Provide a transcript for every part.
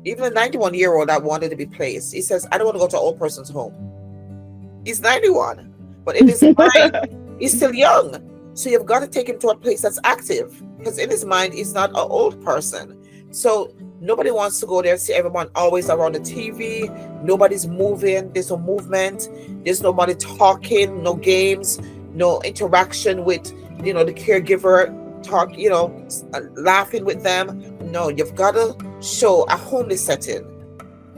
Even a 91-year-old that wanted to be placed, he says, I don't want to go to an old person's home. He's 91, but in his mind, he's still young. So you've got to take him to a place that's active, because in his mind, he's not an old person. So nobody wants to go there, see everyone always around the TV. Nobody's moving. There's no movement. There's nobody talking, no games, no interaction with, the caregiver, talk, laughing with them. No, you've got to show a homely setting.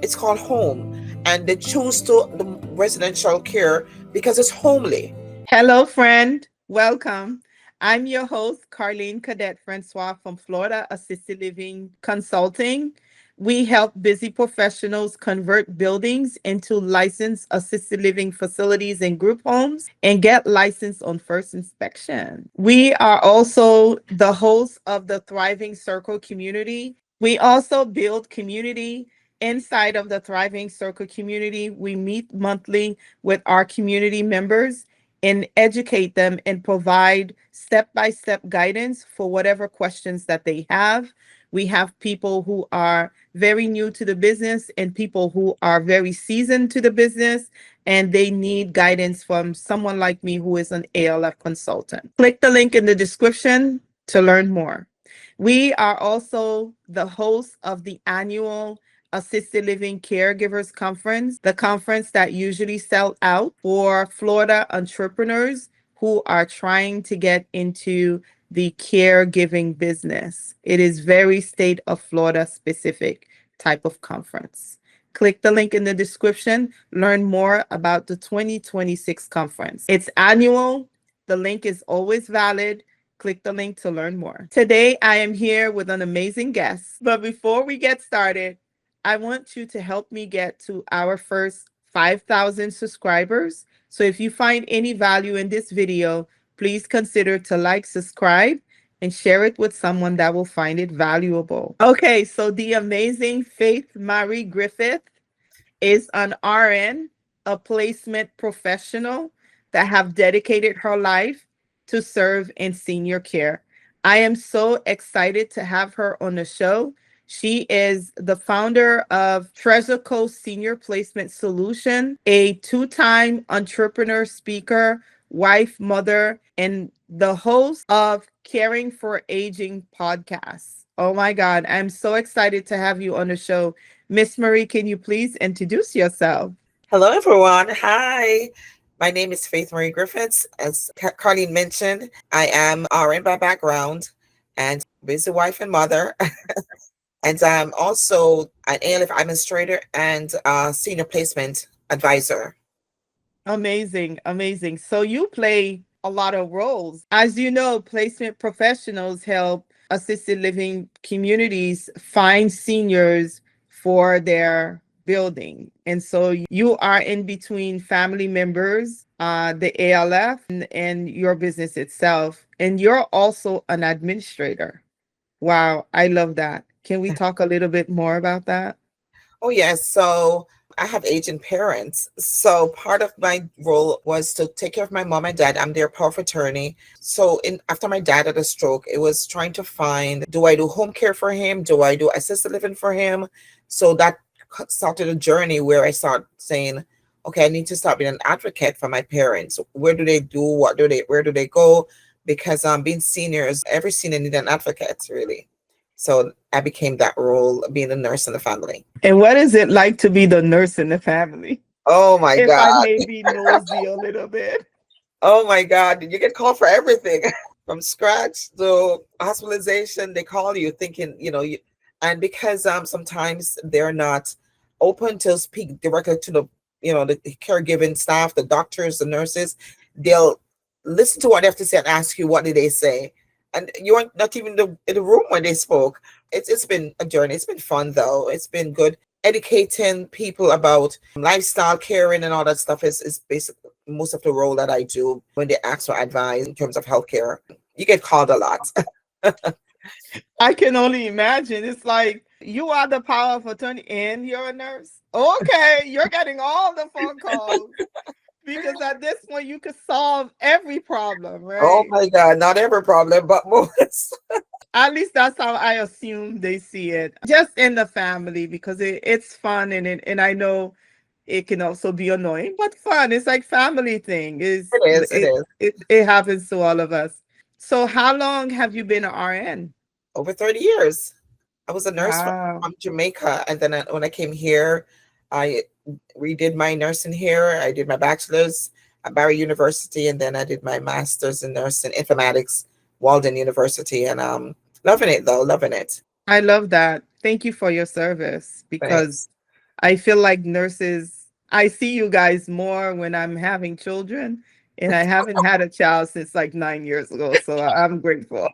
It's called home. And they choose to the residential care because it's homely. Hello, friend. Welcome. I'm your host, Carline Cadet Francois from Florida Assisted Living Consulting. We help busy professionals convert buildings into licensed assisted living facilities and group homes and get licensed on first inspection. We are also the host of the Thriving Circle community. We also build community inside of the Thriving Circle community. We meet monthly with our community members and educate them and provide step-by-step guidance for whatever questions that they have. We have people who are very new to the business and people who are very seasoned to the business, and they need guidance from someone like me who is an ALF consultant. Click the link in the description to learn more. We are also the host of the annual Assisted Living Caregivers Conference, the conference that usually sells out for Florida entrepreneurs who are trying to get into the caregiving business. It is very state of Florida specific type of conference. Click the link in the description, learn more about the 2026 conference. It's annual. The link is always valid. Click the link to learn more. Today, I am here with an amazing guest. But before we get started, I want you to help me get to our first 5,000 subscribers. So if you find any value in this video, please consider to like, subscribe, and share it with someone that will find it valuable. Okay, so the amazing Faith-Marie Griffiths is an RN, a placement professional that have dedicated her life to serve in senior care. I am so excited to have her on the show. She is the founder of Treasure Coast Senior Placement Solution, a two-time entrepreneur, speaker, wife, mother, and the host of Caring for Aging podcast. Oh my God, I'm so excited to have you on the show. Miss Marie, can you please introduce yourself? Hello, everyone. Hi. My name is Faith-Marie Griffiths. As Carline mentioned, I am RN by background and busy wife and mother. And I'm also an ALF administrator and senior placement advisor. Amazing, amazing. So you play a lot of roles. As you know, placement professionals help assisted living communities find seniors for their building. And so you are in between family members, the ALF, and your business itself. And you're also an administrator. Wow, I love that. Can we talk a little bit more about that? Oh, yes. So I have aging parents. So part of my role was to take care of my mom and dad. I'm their power of attorney. So after my dad had a stroke, it was trying to find, do I do home care for him? Do I do assisted living for him? So that started a journey where I started saying, okay, I need to start being an advocate for my parents. Where do they do? Where do they go? Because being seniors, every senior needs an advocate, really. So I became that role, being a nurse in the family. And what is it like to be the nurse in the family? Oh my If I God. may be nosy a little bit. Oh my God. You get called for everything from scratch to hospitalization. They call you thinking, and because sometimes they're not open to speak directly to the caregiving staff, the doctors, the nurses, they'll listen to what they have to say and ask you, what did they say? And you are not even in the room when they spoke. It's been a journey. It's been fun though. It's been good. Educating people about lifestyle caring and all that stuff is basically most of the role that I do when they ask for advice in terms of healthcare. You get called a lot. I can only imagine. It's like you are the power of attorney and you're a nurse. Okay, you're getting all the phone calls Because at this point, you could solve every problem, Oh right? my God, not every problem, but most. At least that's how I assume they see it. Just in the family, because it's fun, and I know it can also be annoying, but fun. It's like family thing. It is, it is. It happens to all of us. So how long have you been an RN? Over 30 years. I was a nurse Wow. from Jamaica, and then when I came here, I redid my nursing here. I did my bachelor's at Barry University, and then I did my master's in nursing informatics, Walden University, and loving it though, loving it. I love that. Thank you for your service, because Thanks. I feel like nurses, I see you guys more when I'm having children, and I haven't had a child since like 9 years ago. So I'm grateful.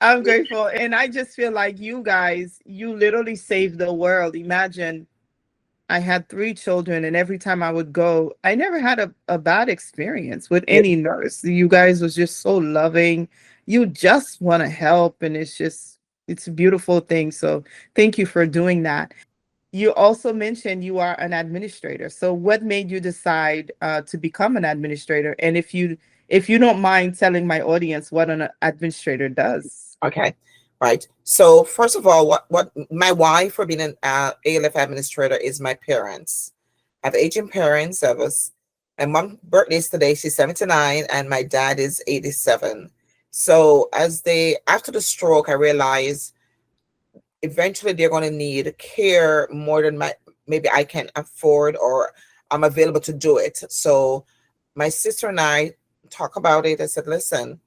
I'm grateful. And I just feel like you guys, you literally saved the world. Imagine I had 3 children, and every time I would go, I never had a bad experience with Yeah, any nurse. You guys was just so loving. You just want to help, and it's a beautiful thing. So thank you for doing that. You also mentioned you are an administrator. So what made you decide to become an administrator? And if you don't mind telling my audience what an administrator does. okay. Right. So first of all, what my why for being an ALF administrator is my parents. I have aging parents. My mom's birthday is today. She's 79, and my dad is 87. So after the stroke, I realized eventually they're going to need care more than maybe I can afford or I'm available to do it. So my sister and I talk about it. I said, listen,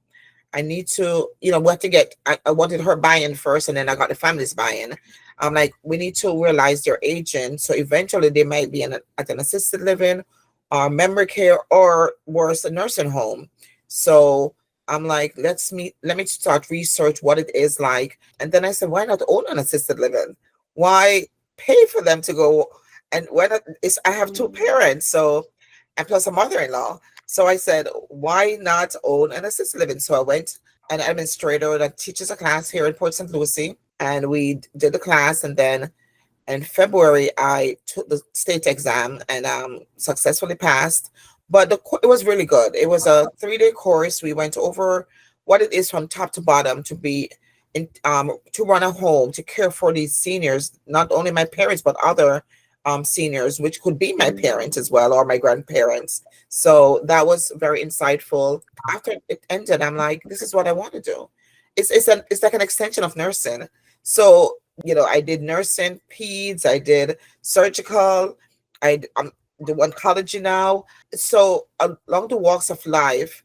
I need to, what to get. I wanted her buy-in first, and then I got the family's buy-in. I'm like, we need to realize they're aging. So eventually they might be at an assisted living or memory care, or worse, a nursing home. So I'm like, let me start research what it is like. And then I said, why not own an assisted living? Why pay for them to go? And I have 2 parents, so, and plus a mother-in-law. So I said, why not own an assisted living? So I went an administrator that teaches a class here in Port St. Lucie, and we did the class. And then in February, I took the state exam and successfully passed. But it was really good. It was a 3-day course. We went over what it is from top to bottom to be to run a home, to care for these seniors, not only my parents, but other seniors, which could be my parents as well, or my grandparents. So that was very insightful. After it ended, I'm like, this is what I want to do. It's like an extension of nursing. So, I did nursing, peds, I did surgical, I'm doing oncology now. So along the walks of life,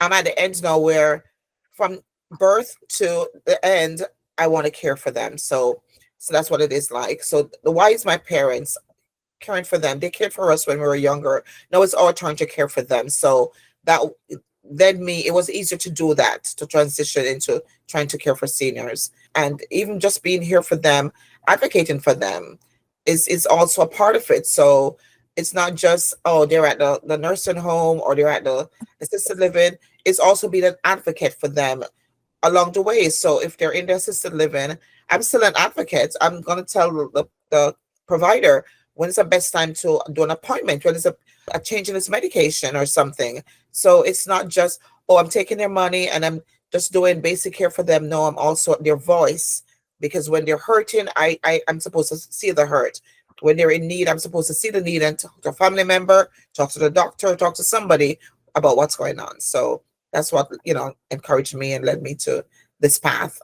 I'm at the end now where from birth to the end, I want to care for them. So that's what it is like. So the why is my parents, caring for them. They cared for us when we were younger. Now it's our turn to care for them. So that led me, it was easier to do that, to transition into trying to care for seniors. And even just being here for them, advocating for them is also a part of it. So it's not just, oh, they're at the nursing home or they're at the assisted living. It's also being an advocate for them along the way. So if they're in the assisted living, I'm still an advocate. I'm going to tell the provider when is the best time to do an appointment, when is a change in his medication or something. So it's not just, oh, I'm taking their money and I'm just doing basic care for them. No, I'm also their voice, because when they're hurting, I'm supposed to see the hurt. When they're in need, I'm supposed to see the need and talk to a family member, talk to the doctor, talk to somebody about what's going on. So that's what, encouraged me and led me to this path.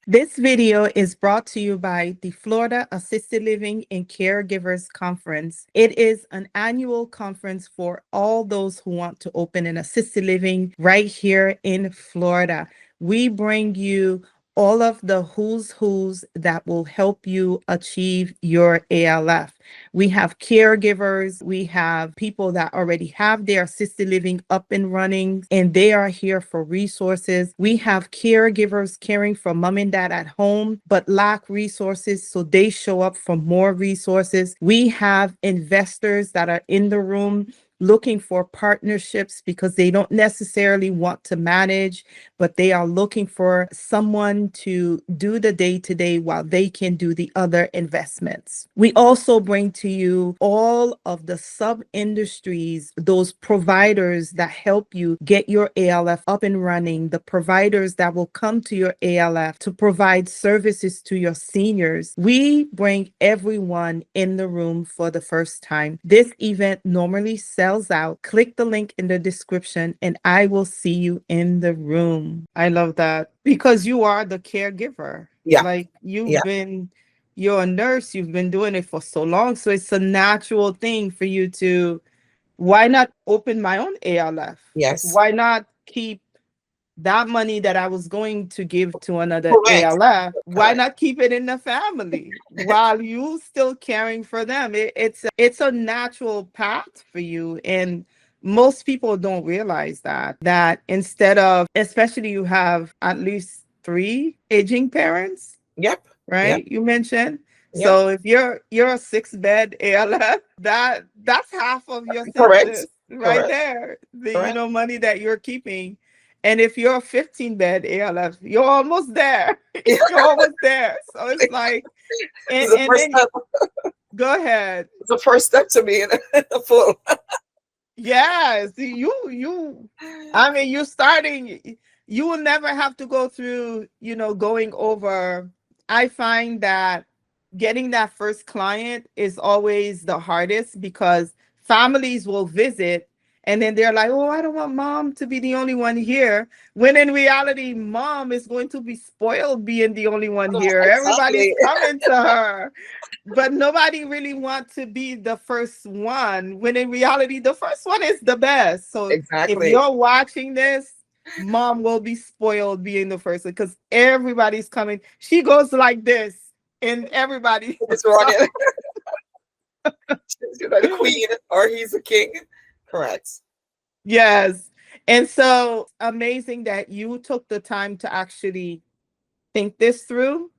This video is brought to you by the Florida Assisted Living and Caregivers Conference. It is an annual conference for all those who want to open an assisted living right here in Florida. We bring you all of the who's that will help you achieve your ALF. We have caregivers, we have people that already have their assisted living up and running, and they are here for resources. We have caregivers caring for mom and dad at home, but lack resources, so they show up for more resources. We have investors that are in the room looking for partnerships because they don't necessarily want to manage, but they are looking for someone to do the day-to-day while they can do the other investments. We also bring to you all of the sub-industries, those providers that help you get your ALF up and running, the providers that will come to your ALF to provide services to your seniors. We bring everyone in the room for the first time. This event normally sells out. Click the link in the description and I will see you in the room. I love that because you are the caregiver. Yeah. Like Yeah. you're a nurse, you've been doing it for so long. So it's a natural thing for you to, why not open my own ALF? Yes. Why not keep that money that I was going to give to another Correct. ALF, why Correct. not keep it in the family while you still caring for them? It's a natural path for you. And most people don't realize that instead of, especially you have at least 3 aging parents, Yep. Yep. right? You mentioned. Yep. So if you're a 6-bed ALF, that's half of your Correct. census right Correct. there. The Correct. money that you're keeping. And if you're a 15-bed ALF, you're almost there. Yeah. You're almost there. So it's like, It's and, the and first then step. go ahead. It's the first step to being a full. Yes, I mean, you're starting, you will never have to go through, going over. I find that getting that first client is always the hardest because families will visit and then they're like, oh, I don't want mom to be the only one here. When in reality, mom is going to be spoiled being the only one here. Everybody's Exactly. coming to her. But nobody really wants to be the first one when in reality the first one is the best. So if Exactly. you're watching this, mom will be spoiled being the first one because everybody's coming. She goes like this and everybody. It's running. She's either the queen or he's a king. Correct. Yes. And so amazing that you took the time to actually think this through.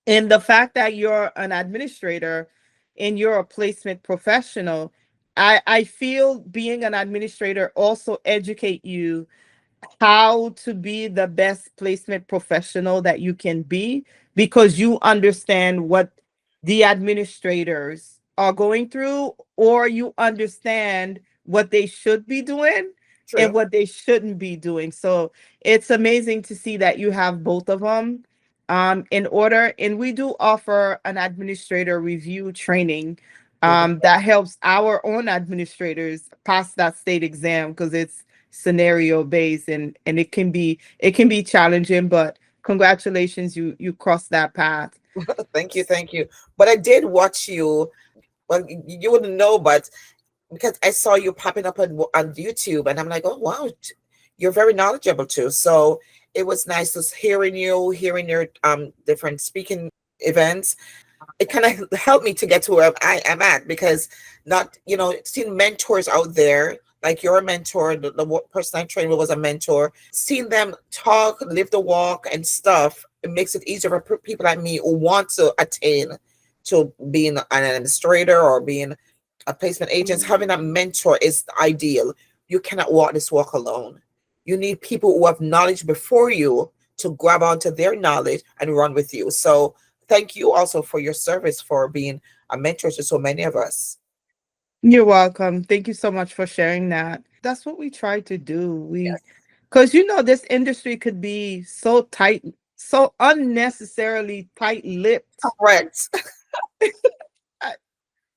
And the fact that you're an administrator and you're a placement professional, I feel being an administrator also educate you how to be the best placement professional that you can be because you understand what the administrators are going through, or you understand what they should be doing and True. what they shouldn't be doing. So it's amazing to see that you have both of them in order. And we do offer an administrator review training Mhm. that helps our own administrators pass that state exam because it's scenario based and it can be challenging, but congratulations, you crossed that path. Thank you. Thank you. But I did watch you. Well, you wouldn't know, but because I saw you popping up on YouTube, and I'm like, oh wow, you're very knowledgeable too. So it was nice just hearing you, hearing your different speaking events. It kind of helped me to get to where I am at because not, seeing mentors out there, like you're a mentor, the person I trained with was a mentor, seeing them talk, live the walk and stuff, it makes it easier for people like me who want to attain to being an administrator or being a placement agent. Having a mentor is ideal. You cannot walk this walk alone. You need people who have knowledge before you to grab onto their knowledge and run with you. So thank you also for your service, for being a mentor to so many of us. You're welcome. Thank you so much for sharing that. That's what we try to do. Yes. Because this industry could be so tight, so unnecessarily tight-lipped. Correct. I,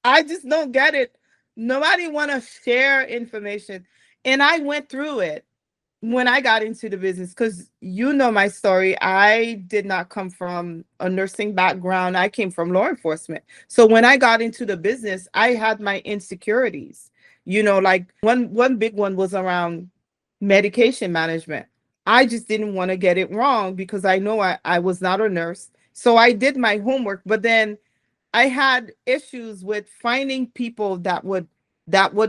I just don't get it. Nobody want to share information. And I went through it when I got into the business, because my story. I did not come from a nursing background. I came from law enforcement. So when I got into the business, I had my insecurities. Like one big one was around medication management. I just didn't want to get it wrong because I know I was not a nurse. So I did my homework, but then I had issues with finding people that would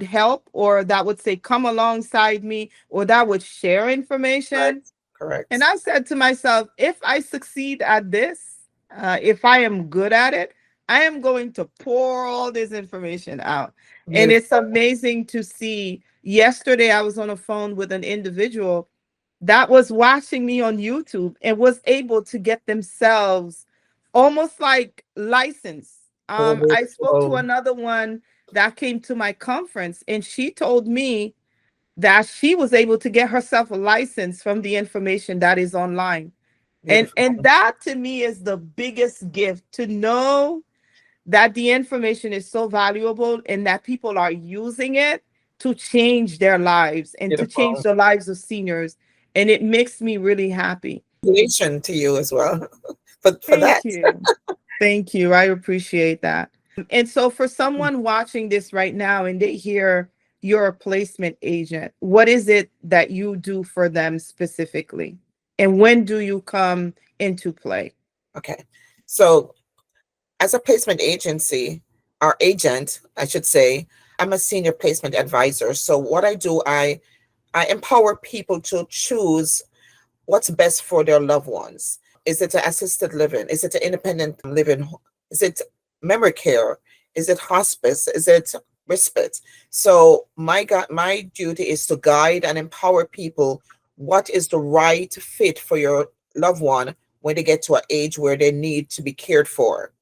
help, or that would say come alongside me, or that would share information. Correct. And Correct. I said to myself, if I succeed at this, if I am good at it, I am going to pour all this information out. And Beautiful. it's amazing to see. Yesterday, I was on a phone with an individual that was watching me on YouTube and was able to get themselves almost like licensed. I spoke to Oh, another one that came to my conference, and she told me that she was able to get herself a license from the information that is online. And beautiful. that to me is the biggest gift, to know that the information is so valuable and that people are using it to change their lives and to change Beautiful. the lives of seniors. And it makes me really happy. Congratulations to you as well for that. Thank you. Thank you. I appreciate that. And so, for someone watching this right now and they hear you're a placement agent, what is it that you do for them specifically? And when do you come into play? Okay. So as a placement agency, or agent, I should say, I'm a senior placement advisor. So what I do, I empower people to choose what's best for their loved ones. Is it an assisted living? Is it an independent living? Is it memory care? Is it hospice? Is it respite? So my duty is to guide and empower people what is the right fit for your loved one when they get to an age where they need to be cared for.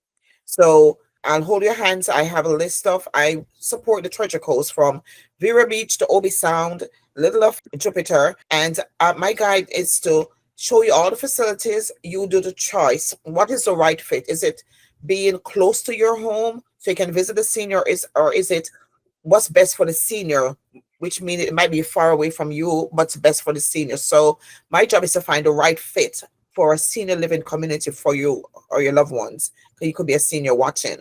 So I'll hold your hands. I have a list of, I support the treasure coast from Vera Beach to Obi Sound, Little of Jupiter. And my guide is to show you all the facilities. You do the choice. What is the right fit? Is it being close to your home so you can visit the senior, or is it what's best for the senior, which means it might be far away from you, but's best for the senior. So my job is to find the right fit for a senior living community for you or your loved ones. You could be a senior watching.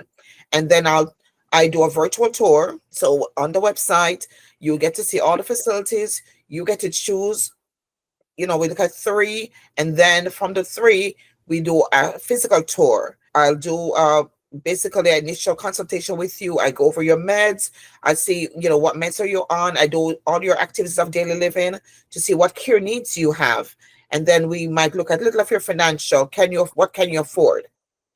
And then I do a virtual tour. So on the website, you get to see all the facilities. You get to choose, we look at three, and then from the three, we do a physical tour. I'll do basically an initial consultation with you. I go over your meds. I see, what meds are you on. I do all your activities of daily living to see what care needs you have. And then we might look at a little of your financial. What can you afford?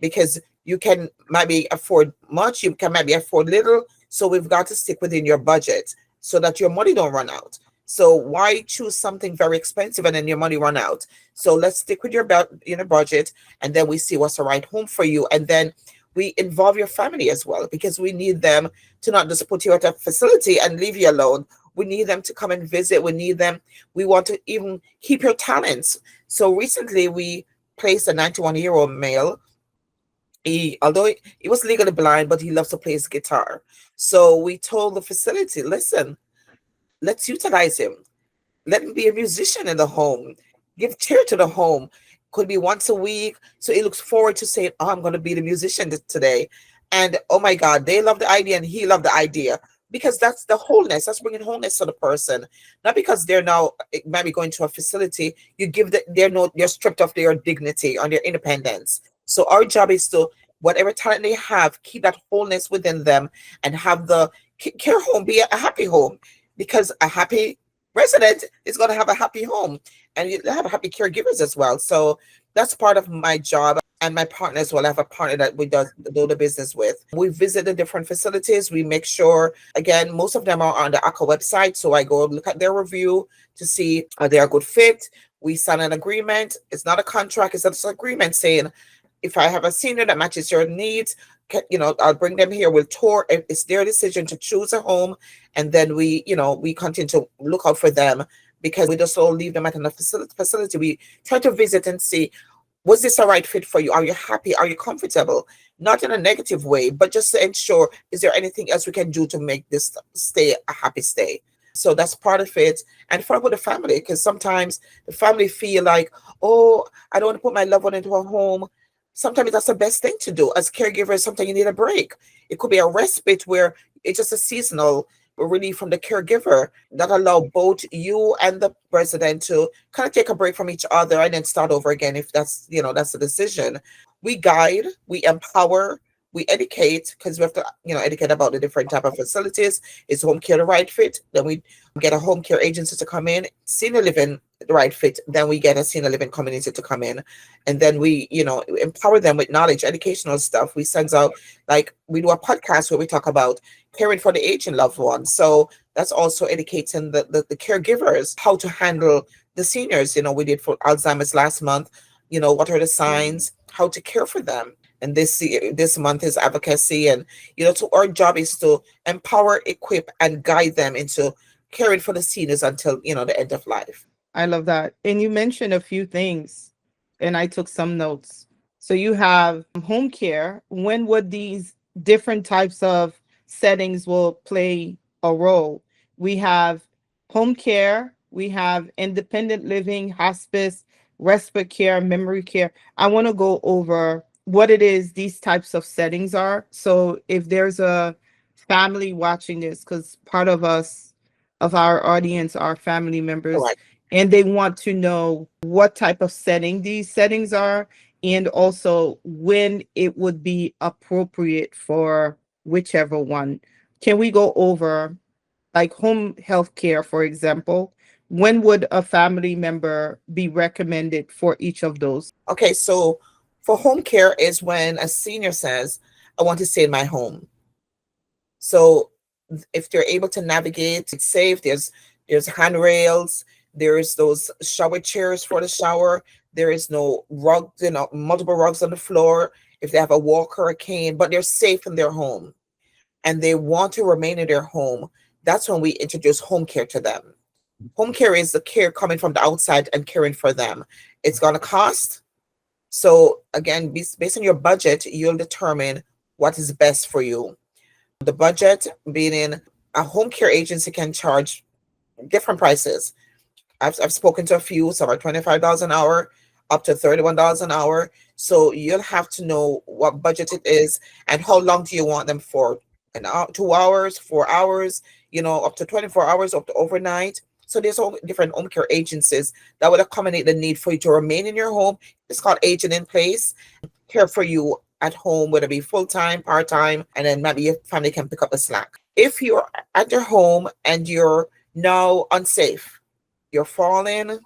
Because you can maybe afford much, you can maybe afford little. So we've got to stick within your budget so that your money don't run out. So why choose something very expensive and then your money run out? So let's stick with your budget, and then we see what's the right home for you. And then we involve your family as well, because we need them to not just put you at a facility and leave you alone. We need them to come and visit. We want to even keep your talents. So recently we placed a 91-year-old male. Although he was legally blind, but he loves to play his guitar. So we told the facility, listen, let's utilize him. Let him be a musician in the home. Give cheer to the home. Could be once a week. So he looks forward to saying, oh, I'm going to be the musician today. And oh my God, they love the idea and he loved the idea, because that's the wholeness. That's bringing wholeness to the person. Not because they're now maybe going to a facility. You give they're stripped of their dignity or their independence. So our job is to, whatever talent they have, keep that wholeness within them and have the care home be a happy home, because a happy resident is going to have a happy home, and you have happy caregivers as well. So that's part of my job. And my partner as well. I have a partner that we do the business with. We visit the different facilities. We make sure, again, most of them are on the ACA website. So I go look at their review to see are they a good fit. We sign an agreement. It's not a contract. It's just an agreement saying, if I have a senior that matches your needs, I'll bring them here. We'll tour. It's their decision to choose a home. And then we continue to look out for them, because we just don't leave them at another facility. We try to visit and see, was this a right fit for you? Are you happy? Are you comfortable? Not in a negative way, but just to ensure, is there anything else we can do to make this stay a happy stay? So that's part of it. And for the family, because sometimes the family feel like, oh, I don't want to put my loved one into a home. Sometimes that's the best thing to do. As caregivers, sometimes you need a break. It could be a respite where it's just a seasonal relief from the caregiver that allow both you and the resident to kind of take a break from each other and then start over again if that's the decision. We guide, we empower, we educate, because we have to, educate about the different type of facilities. Is home care the right fit? Then we get a home care agency to come in. Senior living the right fit? Then we get a senior living community to come in, and then we, empower them with knowledge, educational stuff. We send out, like, we do a podcast where we talk about caring for the aging loved ones. So that's also educating the caregivers how to handle the seniors. We did for Alzheimer's last month. What are the signs, how to care for them. And this month is advocacy. And, so our job is to empower, equip, and guide them into caring for the seniors until, the end of life. I love that. And you mentioned a few things, and I took some notes. So you have home care. When would these different types of settings will play a role? We have home care, we have independent living, hospice, respite care, memory care. I want to go over what it is these types of settings are. So if there's a family watching this, because part of our audience are family members, Correct. and they want to know what type of setting these settings are, and also when it would be appropriate for whichever one. Can we go over, like, home health care, for example? When would a family member be recommended for each of those? Okay, so for home care is when a senior says, I want to stay in my home. So if they're able to navigate, it's safe. There's handrails. There's those shower chairs for the shower. There is no rugs, multiple rugs on the floor. If they have a walker or a cane, but they're safe in their home and they want to remain in their home, that's when we introduce home care to them. Home care is the care coming from the outside and caring for them. It's going to cost. So again, based on your budget, you'll determine what is best for you. The budget being in a home care agency can charge different prices. I've spoken to a few, some are $25 an hour, up to $31 an hour. So you'll have to know what budget it is and how long do you want them for? An hour, 2 hours, 4 hours, up to 24 hours, up to overnight. So there's all different home care agencies that will accommodate the need for you to remain in your home. It's called aging in place, care for you at home, whether it be full-time, part-time, and then maybe your family can pick up the slack. If you're at your home and you're now unsafe, you're falling,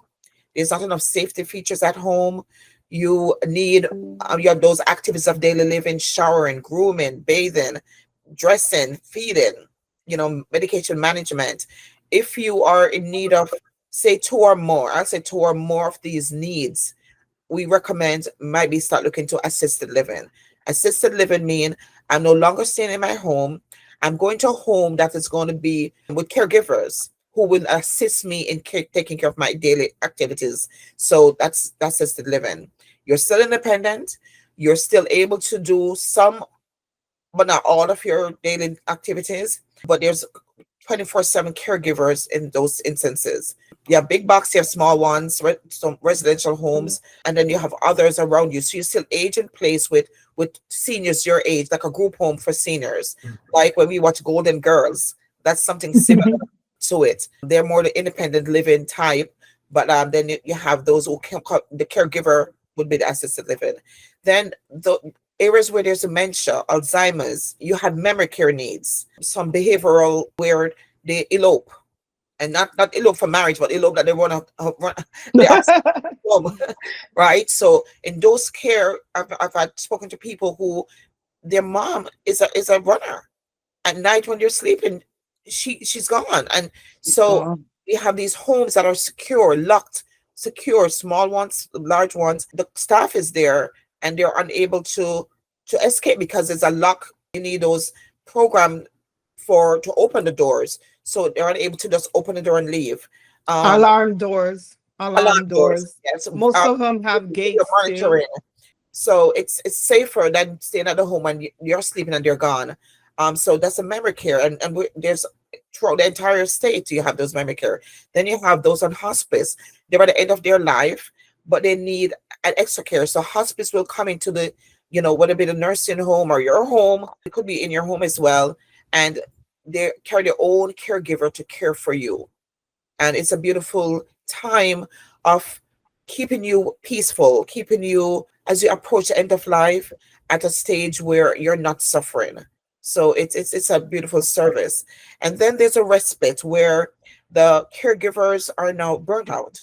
there's not enough safety features at home, you need you have those activities of daily living, showering, grooming, bathing, dressing, feeding, medication management. If you are in need of, say, two or more of these needs, we recommend maybe start looking to assisted living. Assisted living mean I'm no longer staying in my home. I'm going to a home that is going to be with caregivers who will assist me in taking care of my daily activities. So that's assisted living. You're still independent. You're still able to do some, but not all of your daily activities. But there's 24/7 caregivers in those instances. You have big box, you have small ones, some residential homes, and then you have others around you. So you still age in place with seniors your age, like a group home for seniors. Like when we watch Golden Girls, that's something similar to it. They're more the independent living type, but then you have those who the caregiver would be the assisted living. Then the areas where there's dementia, Alzheimer's, you have memory care needs, some behavioral where they elope, and not elope for marriage, but elope that they want to run, they right? So in those care, I've had spoken to people who their mom is a runner. At night when you're sleeping, she's gone, and so we have these homes that are secure, locked, secure, small ones, large ones. The staff is there and they're unable to escape because there's a lock. You need those programmed to open the doors, so they're unable to just open the door and leave. Alarm doors. Yes. Most of them have gates too. Monitoring. So it's safer than staying at the home and you're sleeping and they're gone. So that's a memory care, and there's throughout the entire state you have those memory care. Then you have those on hospice. They're at the end of their life, but they need an extra care. So hospice will come into the, whether it be the nursing home or your home, it could be in your home as well, and they carry their own caregiver to care for you. And it's a beautiful time of keeping you peaceful, keeping you as you approach the end of life, at a stage where you're not suffering. So it's a beautiful service. And then there's a respite where the caregivers are now burnt out.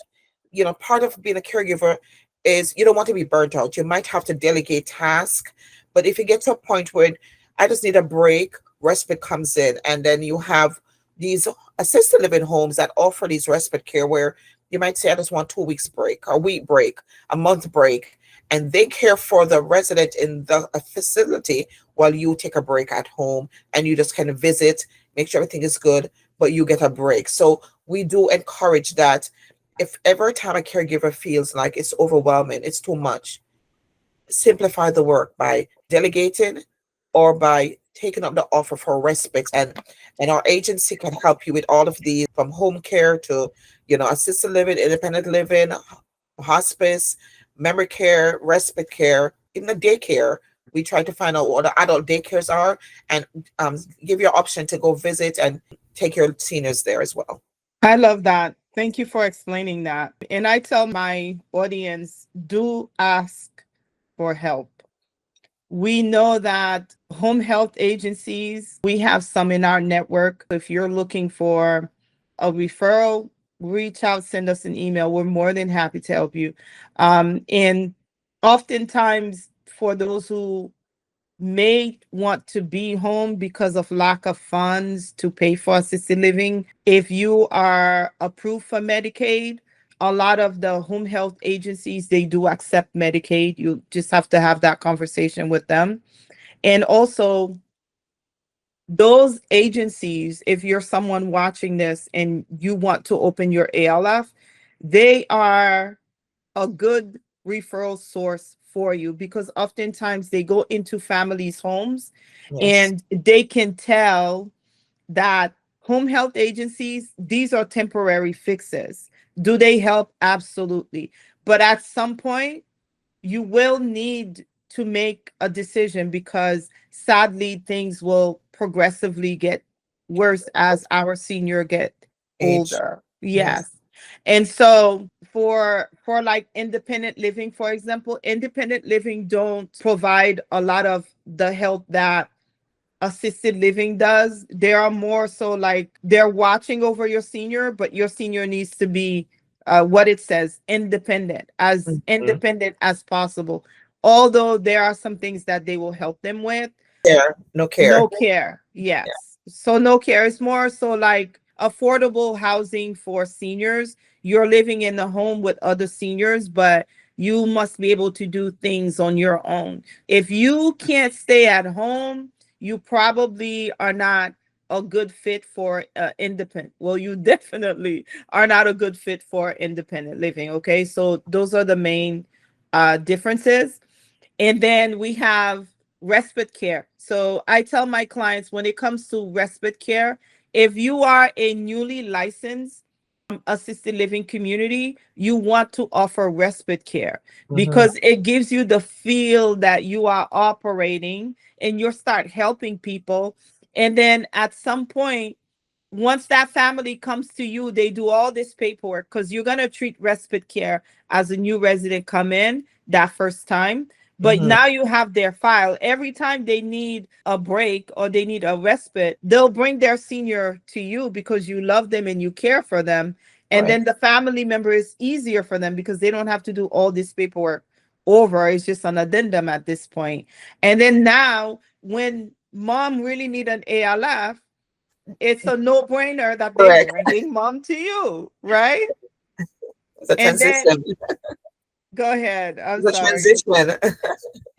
Part of being a caregiver is you don't want to be burnt out. You might have to delegate tasks, but if you get to a point where I just need a break, respite comes in, and then you have these assisted living homes that offer these respite care where you might say, I just want 2 weeks break, a week break, a month break, and they care for the resident in the facility while you take a break at home and you just kind of visit, make sure everything is good, but you get a break. So we do encourage that if every time a caregiver feels like it's overwhelming, it's too much, simplify the work by delegating or by taking up the offer for respite, and our agency can help you with all of these, from home care to assisted living, independent living, hospice, memory care, respite care, even the daycare. We try to find out what the adult daycares are, and give you an option to go visit and take your seniors there as well. I love that. Thank you for explaining that. And I tell my audience, do ask for help. We know that home health agencies, we have some in our network. If you're looking for a referral, reach out, send us an email. We're more than happy to help you. And oftentimes, for those who may want to be home because of lack of funds to pay for assisted living, if you are approved for Medicaid, a lot of the home health agencies, they do accept Medicaid. You just have to have that conversation with them. And also, those agencies, if you're someone watching this and you want to open your ALF, they are a good referral source for you, because oftentimes they go into families' homes Yes. and they can tell that home health agencies, these are temporary fixes. Do they help? Absolutely. But at some point, you will need to make a decision, because sadly, things will progressively get worse as our senior get Age. older. Yes. Yes. And so for like independent living, for example, independent living don't provide a lot of the help that assisted living does. They are more so like they're watching over your senior, but your senior needs to be what it says, Mhm. independent as possible. Although there are some things that they will help them with. Care, no care. No care. Yeah. Yes. So no care. It's more so like affordable housing for seniors. You're living in the home with other seniors, but you must be able to do things on your own. If you can't stay at home, you probably are not a good fit for independent. Well, you definitely are not a good fit for independent living. Okay. So those are the main differences. And then we have respite care. So I tell my clients, when it comes to respite care, if you are a newly licensed assisted living community, you want to offer respite care, Mhm. because it gives you the feel that you are operating and you start helping people. And then at some point, once that family comes to you, they do all this paperwork, because you're going to treat respite care as a new resident come in that first time. But Mhm. now you have their file. Every time they need a break or they need a respite, they'll bring their senior to you because you love them and you care for them. And Right. then the family member is easier for them because they don't have to do all this paperwork over. It's just an addendum at this point. And then now, when mom really need an ALF, it's a no-brainer that they Correct. bringing mom to you, right? It's a And then transition. go ahead. I'm It's a sorry. transition.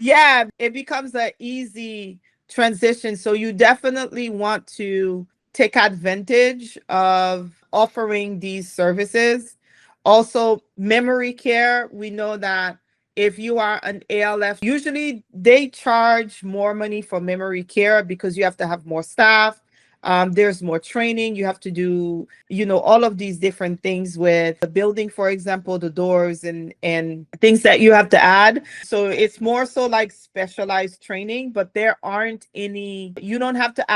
Yeah, it becomes an easy transition. So you definitely want to take advantage of offering these services. Also, memory care. We know that if you are an ALF, usually they charge more money for memory care because you have to have more staff. There's more training. You have to do, all of these different things with the building, for example, the doors and things that you have to add. So it's more so like specialized training, but there aren't any, you don't have to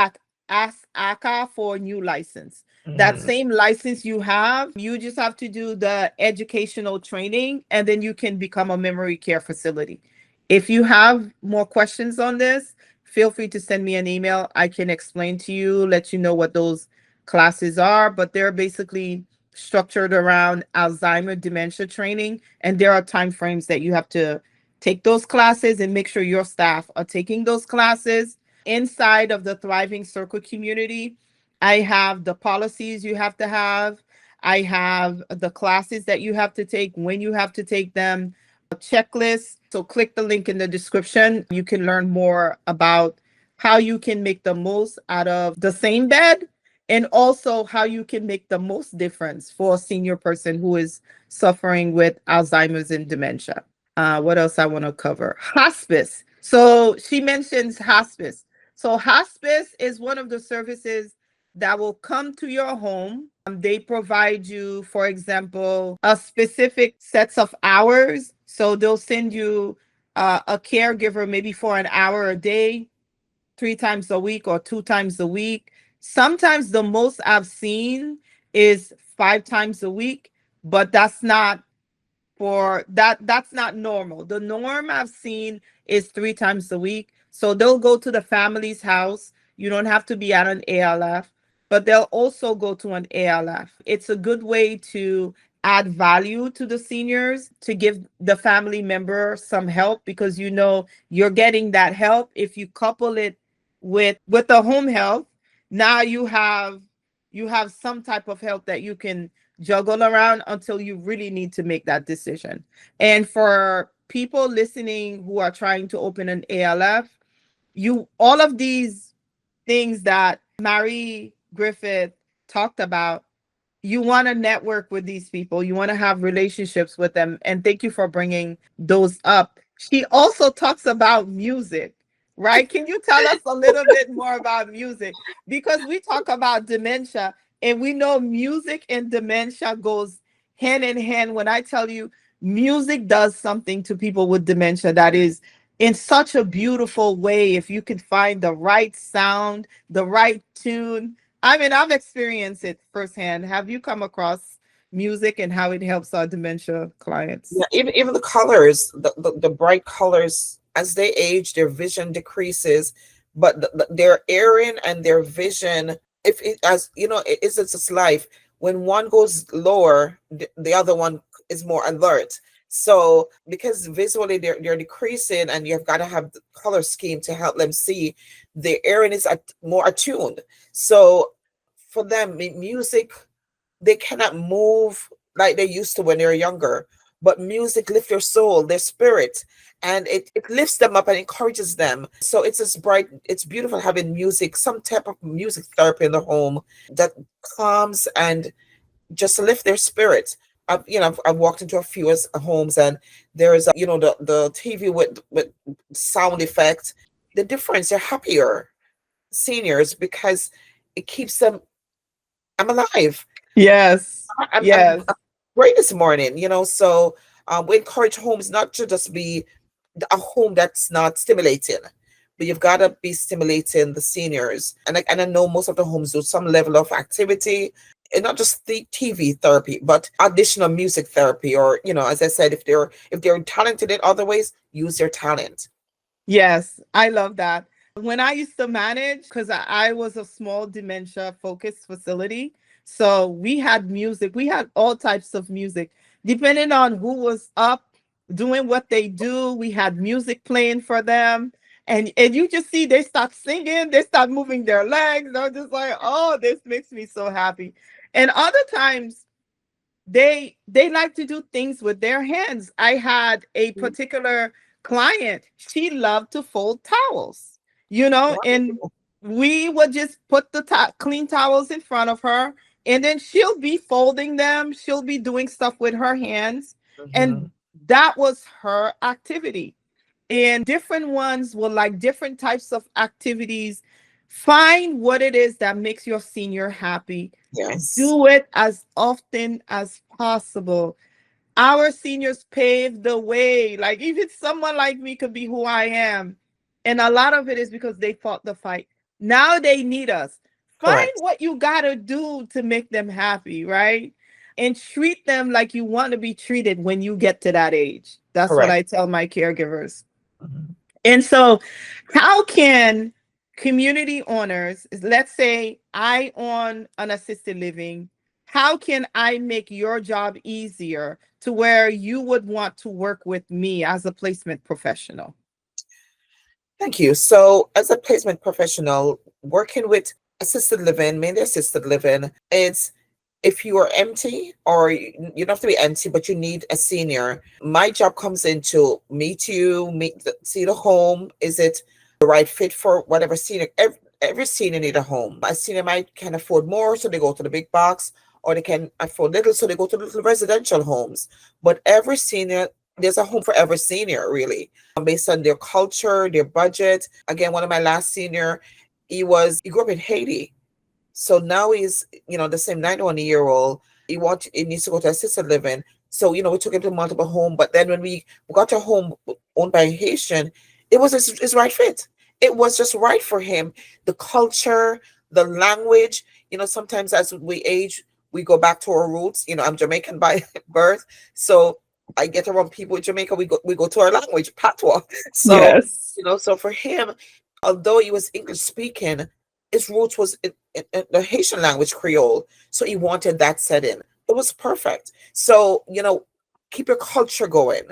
ask ACA for a new license. That Mhm. same license you have, you just have to do the educational training and then you can become a memory care facility. If you have more questions on this, feel free to send me an email. I can explain to you, let you know what those classes are, but they're basically structured around Alzheimer dementia training, and there are time frames that you have to take those classes and make sure your staff are taking those classes. Inside of the Thriving Circle community, I have the policies you have to have. I have the classes that you have to take, when you have to take them, a checklist. So click the link in the description. You can learn more about how you can make the most out of the same bed, and also how you can make the most difference for a senior person who is suffering with Alzheimer's and dementia. What else I want to cover? Hospice. So she mentions hospice. So hospice is one of the services that will come to your home. They provide you, for example, a specific sets of hours. So they'll send you a caregiver maybe for an hour a day, 3 times a week or 2 times a week. Sometimes the most I've seen is 5 times a week, but that's not normal. The norm I've seen is 3 times a week. So they'll go to the family's house. You don't have to be at an ALF, but they'll also go to an ALF. It's a good way to add value to the seniors, to give the family member some help, because you know you're getting that help. If you couple it with the home health, now you have some type of help that you can juggle around until you really need to make that decision. And for people listening who are trying to open an ALF, all of these things that Marie Griffith talked about, you want to network with these people, you want to have relationships with them. And thank you for bringing those up. She also talks about music, right? Can you tell us a little bit more about music? Because we talk about dementia, and we know music and dementia goes hand in hand. When I tell you, music does something to people with dementia that is in such a beautiful way. If you can find the right sound, the right tune, I mean, I've experienced it firsthand. Have you come across music and how it helps our dementia clients? Yeah, even the colors, the bright colors, as they age, their vision decreases, but their hearing and their vision, if it, as you know, it's just life. When one goes lower, the other one is more alert. So because visually they're decreasing, and you've got to have the color scheme to help them see, the hearing is more attuned. So for them, music, they cannot move like they used to when they were younger. But music lifts their soul, their spirit, and it lifts them up and encourages them. So it's just bright, it's beautiful having music, some type of music therapy in the home that calms and just lift their spirit. I've walked into a few homes, and there is the TV with sound effect. The difference, they're happier seniors because it keeps them. I'm alive. Yes. I'm Yes. great this morning, So we encourage homes not to just be a home that's not stimulating, but you've got to be stimulating the seniors. And I know most of the homes do some level of activity, and not just the TV therapy, but additional music therapy, or as I said, if they're talented in other ways, use their talent. Yes, I love that. When I used to manage, because I was a small dementia focused facility, so we had music, we had all types of music. Depending on who was up doing what they do, we had music playing for them. And you just see they start singing, they start moving their legs. I'm just like, oh, this makes me so happy. And other times they like to do things with their hands. I had a particular client, she loved to fold towels, and Wonderful. we would just put the clean towels in front of her, and then she'll be folding them, she'll be doing stuff with her hands, Mhm. and that was her activity. And different ones will like different types of activities. Find what it is that makes your senior happy. Yes, Do it as often as possible. Our seniors paved the way. Like, even someone like me could be who I am. And a lot of it is because they fought the fight. Now they need us. Find correct, what you got to do to make them happy, right? And treat them like you want to be treated when you get to that age. That's what correct. I tell my caregivers. Mhm. And so, how can community owners, let's say I own an assisted living, how can I make your job easier to where you would want to work with me as a placement professional? Thank you. So, as a placement professional, working with assisted living, mainly assisted living, it's if you are empty or you don't have to be empty, but you need a senior, my job comes in to meet you, see the home. Is it the right fit for whatever senior? Every senior need a home. A senior might can afford more, so they go to the big box, or they can afford little, so they go to little residential homes. But every senior, there's a home for every senior, really, based on their culture, their budget. Again, one of my last senior, he grew up in Haiti, so now he's, the same 91-year-old. He needs to go to assisted living. So, we took him to multiple home. But then when we got a home owned by a Haitian, it was his right fit. It was just right for him. The culture, the language, sometimes as we age, we go back to our roots. I'm Jamaican by birth. So I get around people in Jamaica, we go to our language, patois. So, Yes. so for him, although he was English speaking, his roots was in the Haitian language, Creole. So he wanted that set in. It was perfect. So, keep your culture going.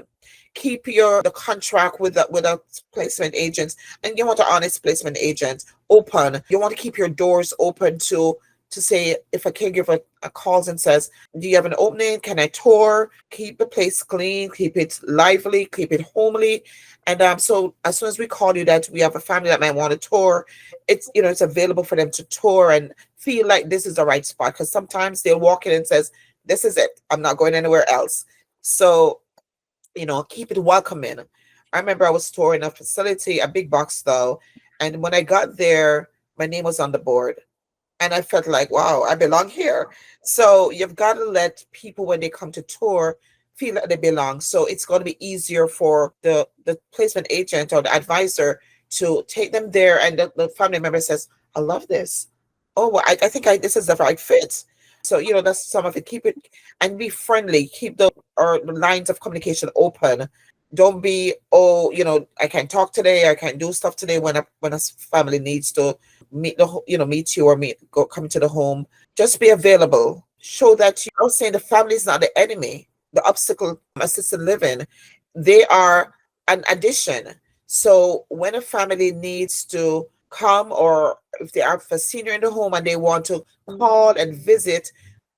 Keep the contract with a placement agent, and you want an honest placement agent open. You want to keep your doors open to say if a caregiver calls and says, "Do you have an opening? Can I tour?" Keep the place clean, keep it lively, keep it homely. And so as soon as we call you that we have a family that might want to tour, it's available for them to tour and feel like this is the right spot. Because sometimes they'll walk in and says, "This is it. I'm not going anywhere else." So keep it welcoming. I remember I was touring a facility, a big box though, and when I got there, my name was on the board, and I felt like, wow, I belong here. So you've got to let people when they come to tour feel that they belong. So it's going to be easier for the placement agent or the advisor to take them there, and the family member says, "I love this. Oh, well, I think this is the right fit." So that's some of it. Keep it and be friendly. Keep the lines of communication open. Don't be, oh, I can't talk today. I can't do stuff today when a family needs to meet you or come to the home. Just be available. Show that I was saying the family is not the enemy. The obstacle assisted living, they are an addition. So when a family needs to come, or if they are a senior in the home and they want to call and visit,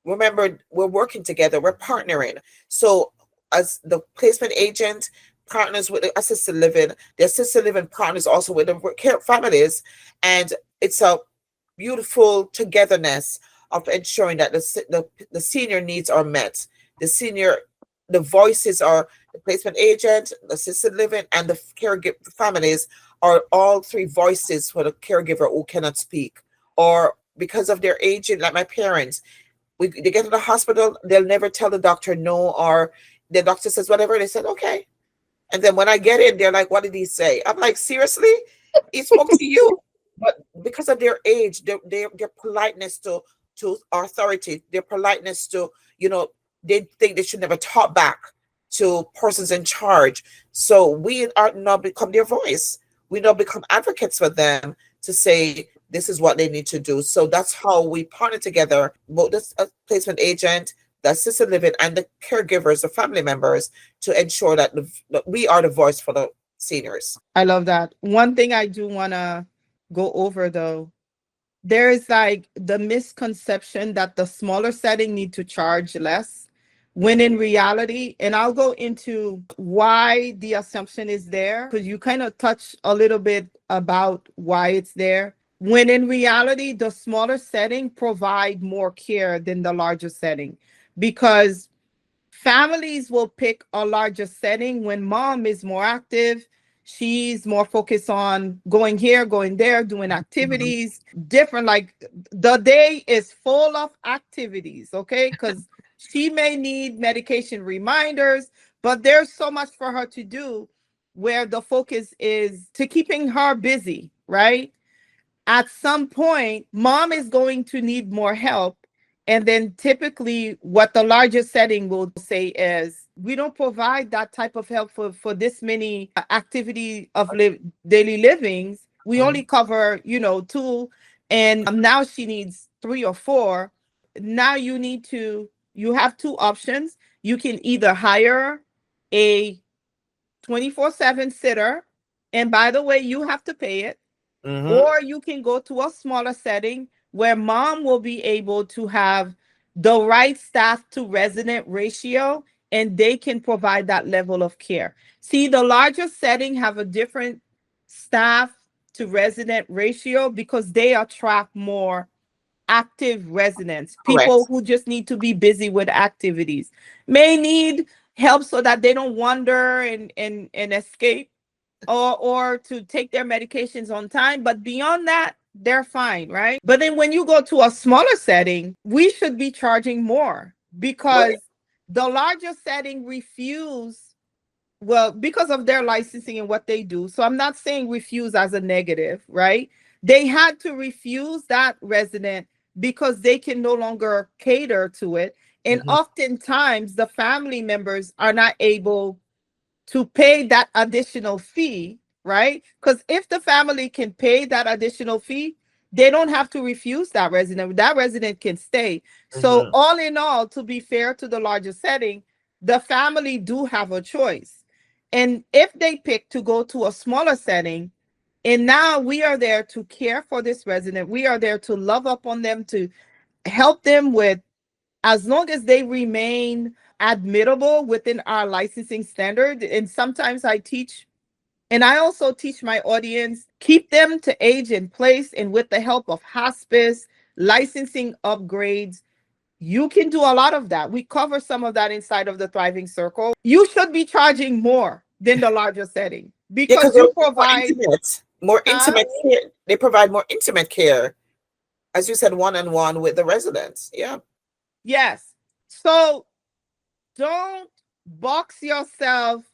remember, we're working together, we're partnering. So as the placement agent partners with the assisted living partners also with the care families, and it's a beautiful togetherness of ensuring that the senior needs are met. The senior, the voices are the placement agent, the assisted living, and the caregiver families are all three voices for the caregiver who cannot speak, or because of their aging, like my parents. They get to the hospital, they'll never tell the doctor no, or the doctor says whatever, they said okay. And then when I get in, they're like, "What did he say?" I'm like, "Seriously? He spoke to you?" But because of their age, their politeness to authority, their politeness to, they think they should never talk back to persons in charge. So we are now become their voice. We now become advocates for them to say this is what they need to do. So that's how we partner together, both the placement agent, the assisted living, and the caregivers, the family members, to ensure that we are the voice for the seniors. I love that. One thing I do want to go over though, there is like the misconception that the smaller setting need to charge less, when in reality, and I'll go into why the assumption is there, because you kind of touch a little bit about why it's there. When in reality, the smaller setting provide more care than the larger setting, because families will pick a larger setting when mom is more active. She's more focused on going here, going there, doing Mhm. activities, different. Like the day is full of activities, okay? Because she may need medication reminders, but there's so much for her to do where the focus is to keeping her busy, right? At some point, mom is going to need more help. And then typically, what the larger setting will say is, We don't provide that type of help for this many activity of daily livings. We Mhm. only cover, two, and now she needs three or four. Now you have two options. You can either hire a 24/7 sitter, and by the way, you have to pay it, Mhm. or you can go to a smaller setting where mom will be able to have the right staff to resident ratio, and they can provide that level of care. See, the larger setting have a different staff to resident ratio because they attract more active residents, people Correct. who just need to be busy with activities, may need help so that they don't wander and escape, or to take their medications on time. But beyond that, they're fine, right? But then when you go to a smaller setting, we should be charging more Right. because the larger setting refuse, well, because of their licensing and what they do. So I'm not saying refuse as a negative, right? They had to refuse that resident because they can no longer cater to it. And Mhm. oftentimes the family members are not able to pay that additional fee, right? Because if the family can pay that additional fee, they don't have to refuse that resident. That resident can stay. So, Mhm. all in all, to be fair to the larger setting, the family do have a choice. And if they pick to go to a smaller setting, and now we are there to care for this resident, we are there to love up on them, to help them with, as long as they remain admittable within our licensing standard. And sometimes I teach, and I also teach my audience, keep them to age in place. And with the help of hospice, licensing upgrades, you can do a lot of that. We cover some of that inside of the Thriving Circle. You should be charging more than the larger setting Yeah, because because they're you more provide, intimate, more huh? intimate care. They provide more intimate care, as you said, one-on-one with the residents. Yeah. Yes. So don't box yourself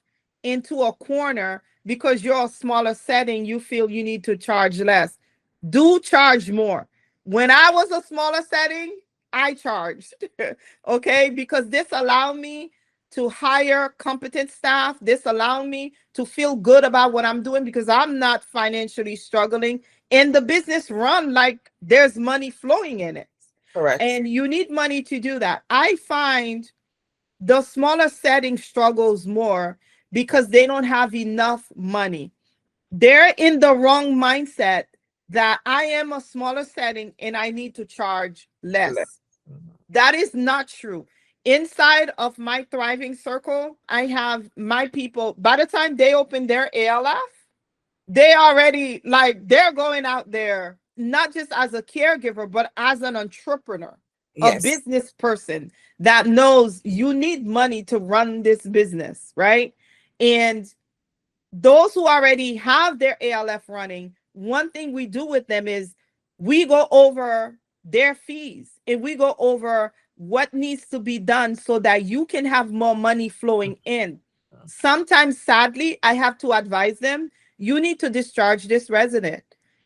into a corner because you're a smaller setting. You feel you need to charge less. Do charge more. When I was a smaller setting, I charged. Okay, because this allowed me to hire competent staff. This allowed me to feel good about what I'm doing because I'm not financially struggling, and the business run like there's money flowing in it. Correct. And you need money to do that. I find the smaller setting struggles more because they don't have enough money. They're in the wrong mindset that I am a smaller setting and I need to charge Le- less. Mhm. That is not true. Inside of my Thriving Circle, I have my people, by the time they open their ALF, they already, like, they're going out there not just as a caregiver but as an entrepreneur, a Yes. business person that knows you need money to run this business, right? And those who already have their ALF running, one thing we do with them is we go over their fees and we go over what needs to be done so that you can have more money flowing in. Sometimes, sadly, I have to advise them, you need to discharge this resident.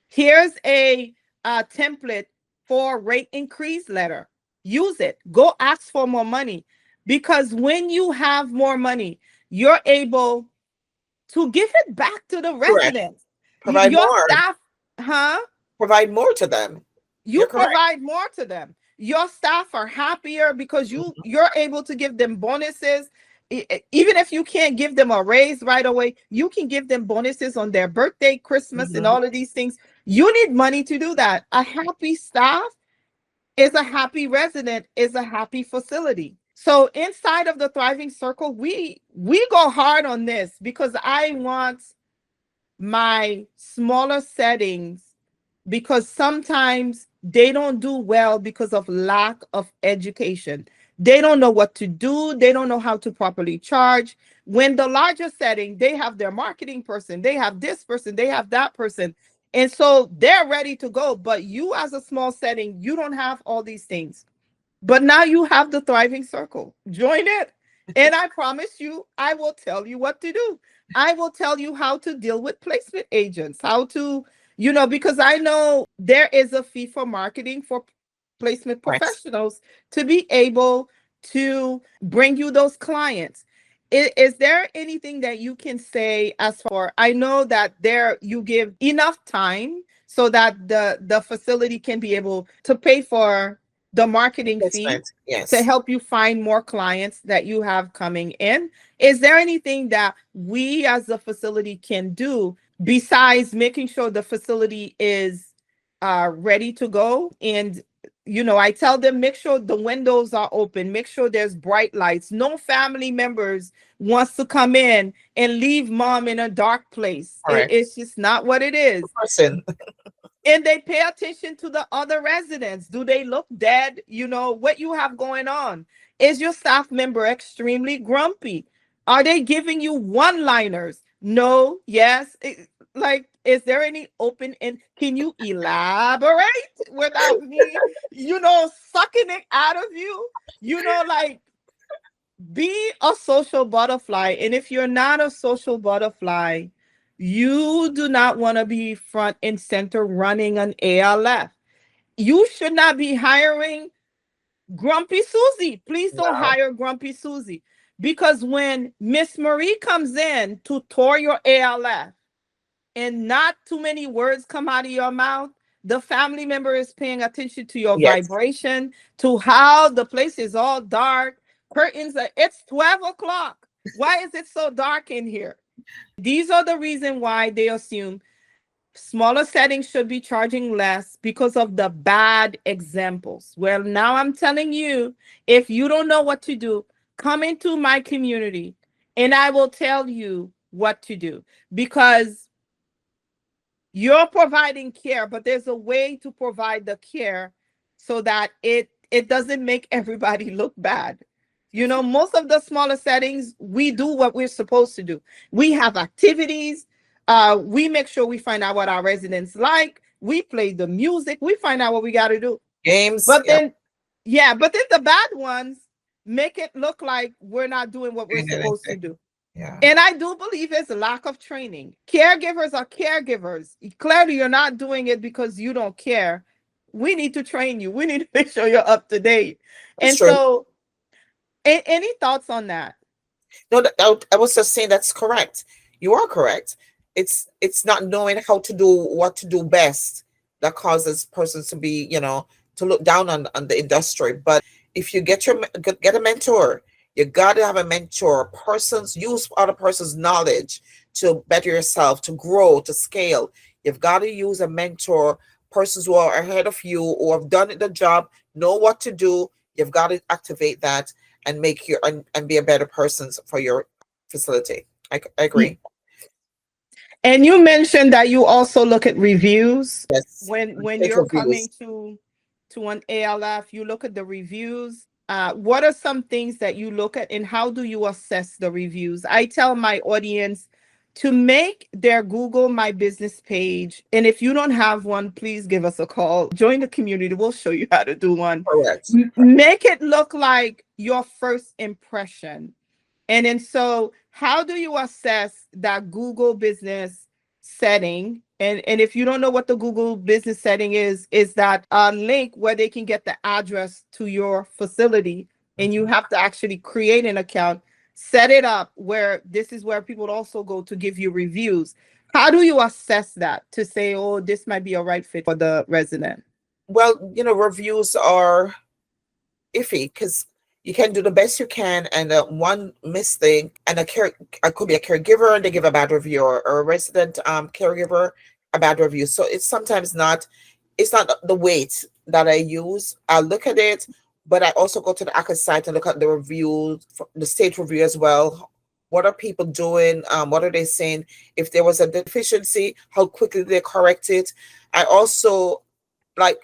Here's a template for rate increase letter. Use it. Go ask for more money because when you have more money, you're able to give it back to the Correct. residents. Provide Your more. staff, huh? Provide more to them. You You're correct. provide more to them. Your staff are happier because you're able to give them bonuses. Even if you can't give them a raise right away, you can give them bonuses on their birthday, Christmas, and Mhm. all of these things. You need money to do that. A happy staff is a happy resident, is a happy facility. So inside of the Thriving Circle, we go hard on this because I want my smaller settings, because sometimes they don't do well because of lack of education. They don't know what to do, they don't know how to properly charge. When the larger setting, they have their marketing person, they have this person, they have that person. And so they're ready to go. But you, as a small setting, you don't have all these things. But now you have the Thriving Circle. Join it. And I promise you, I will tell you what to do. I will tell you how to deal with placement agents, how to, because I know there is a fee for marketing for placement Correct. professionals to be able to bring you those clients. Is there anything that you can say as for, I know that there you give enough time so that the facility can be able to pay for the marketing fee Investment. to Yes. help you find more clients that you have coming in. Is there anything that we as a facility can do besides making sure the facility is ready to go? And I tell them, make sure the windows are open, make sure there's bright lights. No family members wants to come in and leave mom in a dark place. Correct. It's just not what it is. Person. And they pay attention to the other residents. Do they look dead? What you have going on. Is your staff member extremely grumpy? Are they giving you one-liners? No, yes. Like, is there any open, and can you elaborate without me, sucking it out of you? Like, be a social butterfly. And if you're not a social butterfly, you do not want to be front and center running an ALF. You should not be hiring Grumpy Susie. Please don't No. hire Grumpy Susie. Because when Miss Marie comes in to tour your ALF and not too many words come out of your mouth, the family member is paying attention to your Yes. vibration, to how the place is all dark. Curtains it's 12 o'clock. Why is it so dark in here? These are the reason why they assume smaller settings should be charging less because of the bad examples. Well, now I'm telling you, if you don't know what to do, come into my community and I will tell you what to do, because you're providing care, but there's a way to provide the care so that it doesn't make everybody look bad. Most of the smaller settings, we do what we're supposed to do. We have activities. We make sure we find out what our residents like. We play the music. We find out what we got to do. Games. But Yeah. then, but then the bad ones make it look like we're not doing what we're supposed to do. Yeah. And I do believe it's a lack of training. Caregivers are caregivers. Clearly, you're not doing it because you don't care. We need to train you. We need to make sure you're up to date. That's And true. so, any thoughts on that? No, I was just saying that's correct. You are correct. It's not knowing how to do what to do best that causes persons to be, to look down on the industry. But if you get a mentor, you got to have a mentor. Persons use other person's knowledge to better yourself, to grow, to scale. You've got to use a mentor. Persons who are ahead of you or have done the job, know what to do. You've got to activate that and make your and be a better person for your facility. I agree. And you mentioned that you also look at reviews Yes. when Take you're reviews. coming to an ALF. You look at the reviews. What are some things that you look at, and how do you assess the reviews? I tell my audience to make their Google My Business page, and if you don't have one, please give us a call. Join the community. We'll show you how to do one. Correct. Make it look like your first impression. And so how do you assess that Google business setting? And if you don't know what the Google business setting is that a link where they can get the address to your facility, and you have to actually create an account, set it up where this is where people also go to give you reviews. How do you assess that to say, oh, this might be a right fit for the resident? Well, reviews are iffy because you can do the best you can, and one mistake, and I could be a caregiver and they give a bad review, or a resident caregiver a bad review. So it's sometimes not. It's not the weight that I use. I look at it, but I also go to the ACA site and look at the reviews, the state review as well. What are people doing? What are they saying? If there was a deficiency, how quickly they correct it. I also like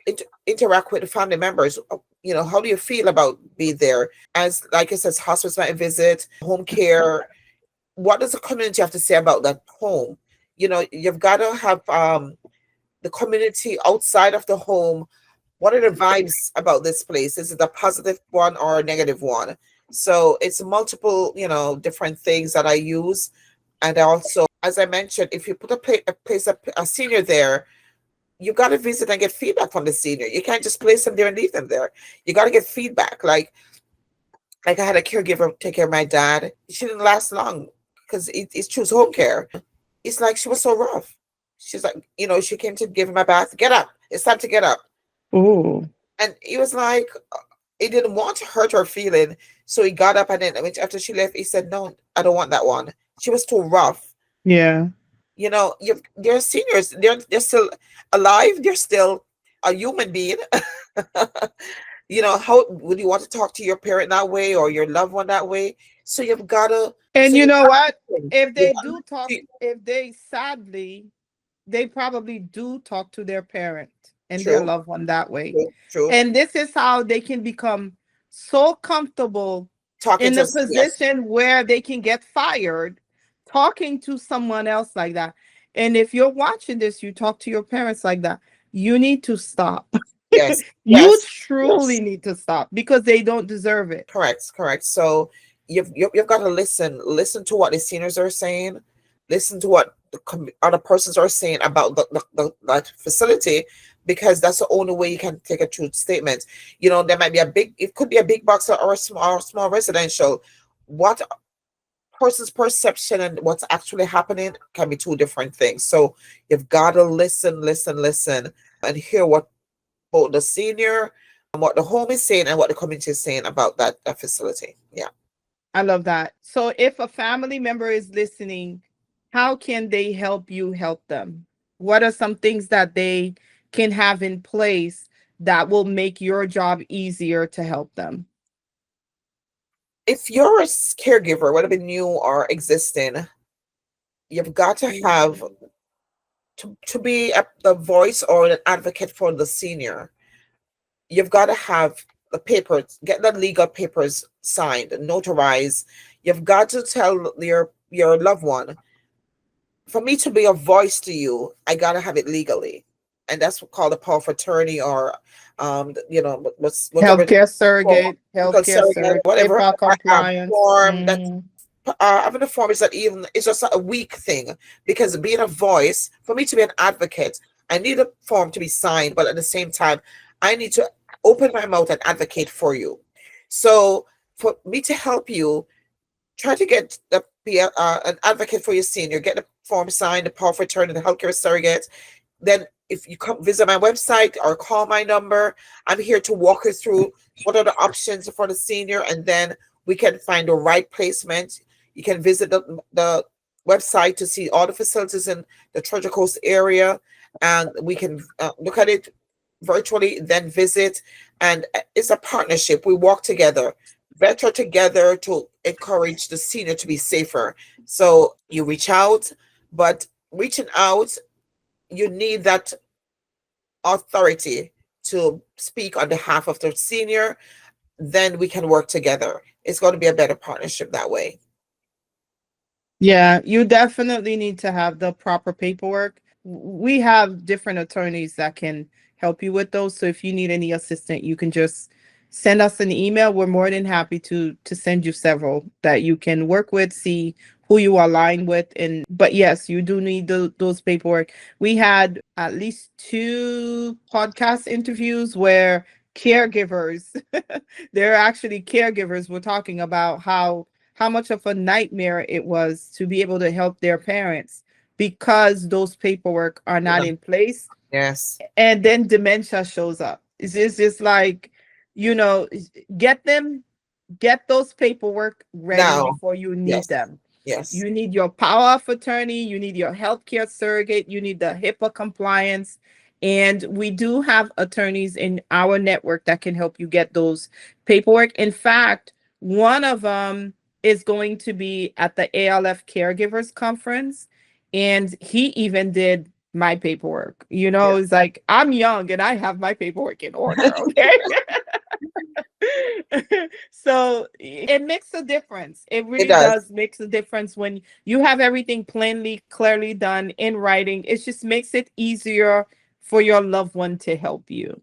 interact with the family members. How do you feel about being there? As like it says, hospice might visit, home care. What does the community have to say about that home? You've got to have the community outside of the home. What are the vibes about this place? Is it a positive one or a negative one? So it's multiple, different things that I use. And also, as I mentioned, if you put a senior there, you got to visit and get feedback from the senior. You can't just place them there and leave them there. You got to get feedback. Like, Like I had a caregiver take care of my dad. She didn't last long because it's choose home care. It's like she was so rough. She's like, she came to give him a bath. Get up. It's time to get up. Oh, And he was like, he didn't want to hurt her feeling. So he got up and then after she left, he said, no, I don't want that one. She was too rough. yeah. They're seniors. They're still alive. They're still a human being. How would you want to talk to your parent that way or your loved one that way? So you've got to. And So you you know got what? to. If You they got do talk, to- if they sadly, they probably do talk to their parent and their True. loved one that way. True. True. And this is how they can become so comfortable Talking in to a us. Yes. position where they can get fired talking to someone else like that. And if you're watching this, you talk to your parents like that, you need to stop. Yes. You Yes. truly Yes. need to stop because they don't deserve it. Correct. Correct. So you've got to listen to what the seniors are saying, listen to what the other persons are saying about that facility, because that's the only way you can take a true statement. There might be it could be a big box or a small residential. What person's perception and what's actually happening can be two different things. So you've got to listen, and hear what both the senior and what the home is saying and what the community is saying about that facility. Yeah. I love that. So if a family member is listening, how can they help you help them? What are some things that they can have in place that will make your job easier to help them? If you're a caregiver, whether it be new or existing, you've got to have to be the voice or an advocate for the senior. You've got to have the papers, get the legal papers signed, notarized. You've got to tell your loved one, for me to be a voice to you, I gotta have it legally, and that's what called a power of attorney, or whatever Healthcare for surrogate, legal healthcare surrogate, surrogate, whatever HIPAA compliance. form that Mm, having a form is not even, it's just a weak thing, because being a voice, for me to be an advocate, I need a form to be signed, but at the same time, I need to open my mouth and advocate for you. So for me to help you, try to be an advocate for your senior, get the form signed, the power of attorney, the healthcare surrogate. Then if you come visit my website or call my number, I'm here to walk you through what are the options for the senior, and then we can find the right placement. You can visit the website to see all the facilities in the Treasure Coast area, and we can look at it virtually, then visit. And it's a partnership. We work together, better together, to encourage the senior to be safer. So you reach out, but reaching out, you need that authority to speak on behalf of the senior. Then we can work together. It's going to be a better partnership that way. yeah, you definitely need to have the proper paperwork. We have different attorneys that can help you with those. So if you need any assistance, you can just send us an email. We're more than happy to send you several that you can work with, see who you align with. And but yes, you do need those paperwork. We had at least 2 podcast interviews where caregivers, they're actually caregivers, were talking about how much of a nightmare it was to be able to help their parents because those paperwork are not Yeah. in place, Yes. and then dementia shows up. It's just like, you know, get them, get those paperwork ready Now, before you need yes. them. Yes. You need your power of attorney, you need your healthcare surrogate, you need the HIPAA compliance. And we do have attorneys in our network that can help you get those paperwork. In fact, one of them is going to be at the ALF Caregivers Conference, and he even did my paperwork. You know, Yes. it's like, I'm young and I have my paperwork in order. Okay. So it makes a difference. It It really does. does makes a difference when you have everything plainly, clearly done in writing. It just makes it easier for your loved one to help you.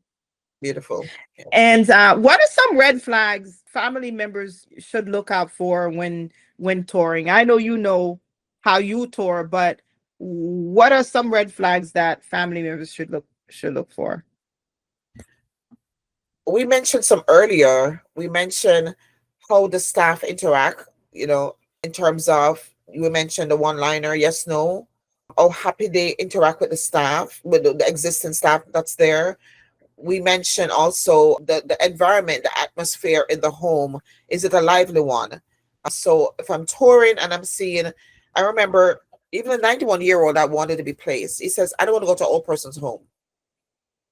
Beautiful. Yes. And what are some red flags family members should look out for when touring? I know you know how you tour, but what are some red flags that family members should look for? We mentioned some earlier. We mentioned how the staff interact, in terms of, you mentioned the one liner, yes, no, how happy they interact with the staff, with the existing staff that's there. We mentioned also the environment, the atmosphere in the home. Is it a lively one? So if I'm touring and I'm seeing, I remember even a 91-year-old that wanted to be placed. He says, I don't want to go to an old person's home.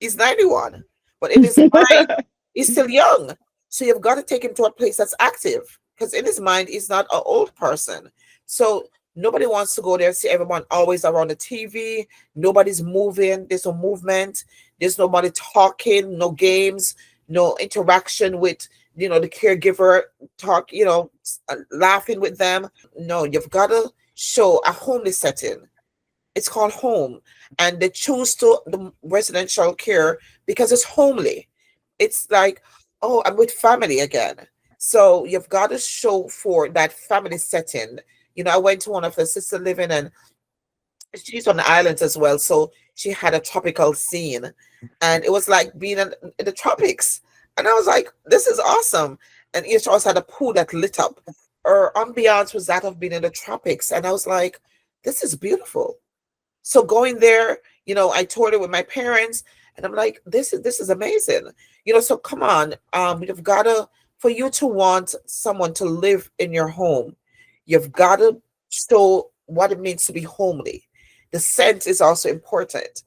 He's 91, but in his mind, he's still young. So you've got to take him to a place that's active, because in his mind, he's not an old person. So nobody wants to go there, see everyone always around the TV. Nobody's moving. There's no movement. There's nobody talking, no games, no interaction with, the caregiver, talk, laughing with them. No, you've got to show a homely setting. It's called home. And they choose to the residential care because it's homely. It's like, oh, I'm with family again. So you've got to show for that family setting. I went to one of the sister living, and she's on the islands as well. So she had a tropical scene, and it was like being in the tropics. And I was like, this is awesome. And each also had a pool that lit up. Her ambiance was that of being in the tropics. And I was like, this is beautiful. So going there, I toured it with my parents, and I'm like, this is amazing. So come on, you've got to, for you to want someone to live in your home, you've got to show what it means to be homely. The scent is also important.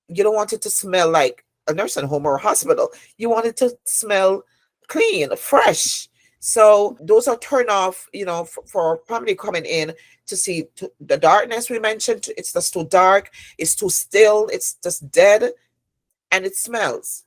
You don't want it to smell like a nursing home or a hospital. You want it to smell clean, fresh. So those are turn off, for family coming in to see the darkness we mentioned. It's just too dark. It's too still. It's just dead, and it smells.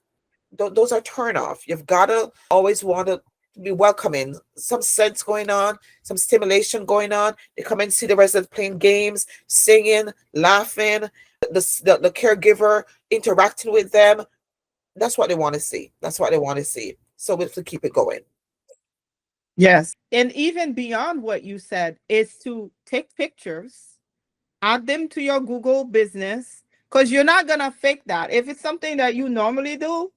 Those are turn off. You've got to always want to be welcoming. Some sense going on, some stimulation going on. They come and see the residents playing games, singing, laughing, the caregiver interacting with them. That's what they want to see. That's what they want to see. So we have to keep it going. Yes. And even beyond what you said is to take pictures, add them to your Google business, because you're not going to fake that. If it's something that you normally do,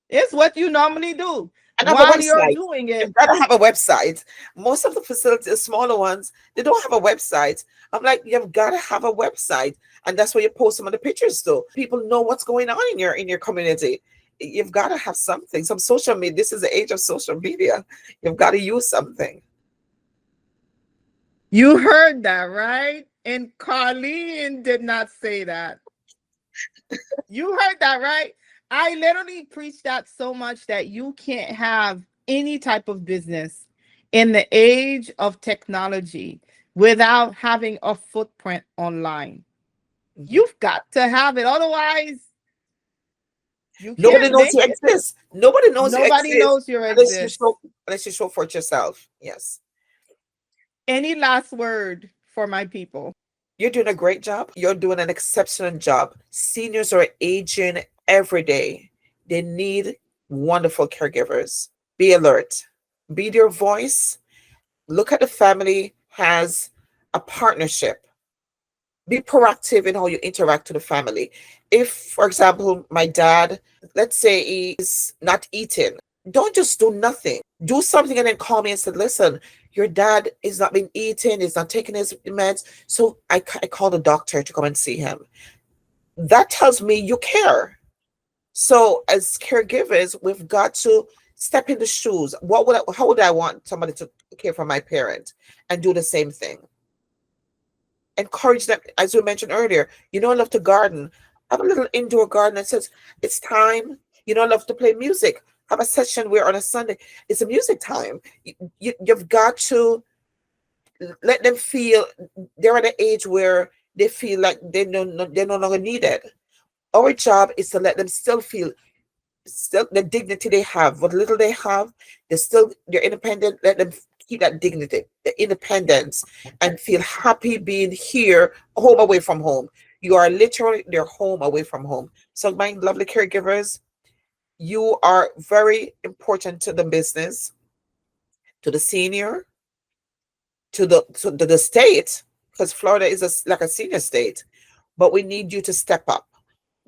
it's what you normally do. And have a While you're website. doing it, You've got to have a website. Most of the facilities, the smaller ones, they don't have a website. I'm like, you've got to have a website, and that's where you post some of the pictures to. People know what's going on in your community. You've got to have something, some social media. This is the age of social media. You've got to use something. you heard that, right? And Carline did not say that. You heard that, right? I literally preach that so much that you can't have any type of business in the age of technology without having a footprint online. You've got to have it. Otherwise, you Nobody can't knows make you it. exist. Nobody knows you Nobody exist knows you unless you exist. show for it yourself. Yes. Any last word for my people? You're doing a great job. You're doing an exceptional job. Seniors are aging every day. They need wonderful caregivers. Be alert. Be their voice. Look at the family as a partnership. Be proactive in how you interact with the family. If, for example, my dad, let's say he's not eating, don't just do nothing. Do something and then call me and say, listen, your dad is not been eating, he's not taking his meds. So I call the doctor to come and see him. That tells me you care. So as caregivers, we've got to step in the shoes. How would I want somebody to care for my parent and do the same thing? Encourage them, as we mentioned earlier. I love to garden. Have a little indoor garden that says it's time. I love to play music. Have a session where on a Sunday it's a music time. You've got to let them feel they're at an age where they feel like they're no longer needed. Our job is to let them still feel still the dignity they have, what little they have, they're independent. Let them keep that dignity, the independence, and feel happy being here, home away from home. You are literally their home away from home. So my lovely caregivers, you are very important to the business, to the senior, to the state, because Florida is like a senior state. But we need you to step up,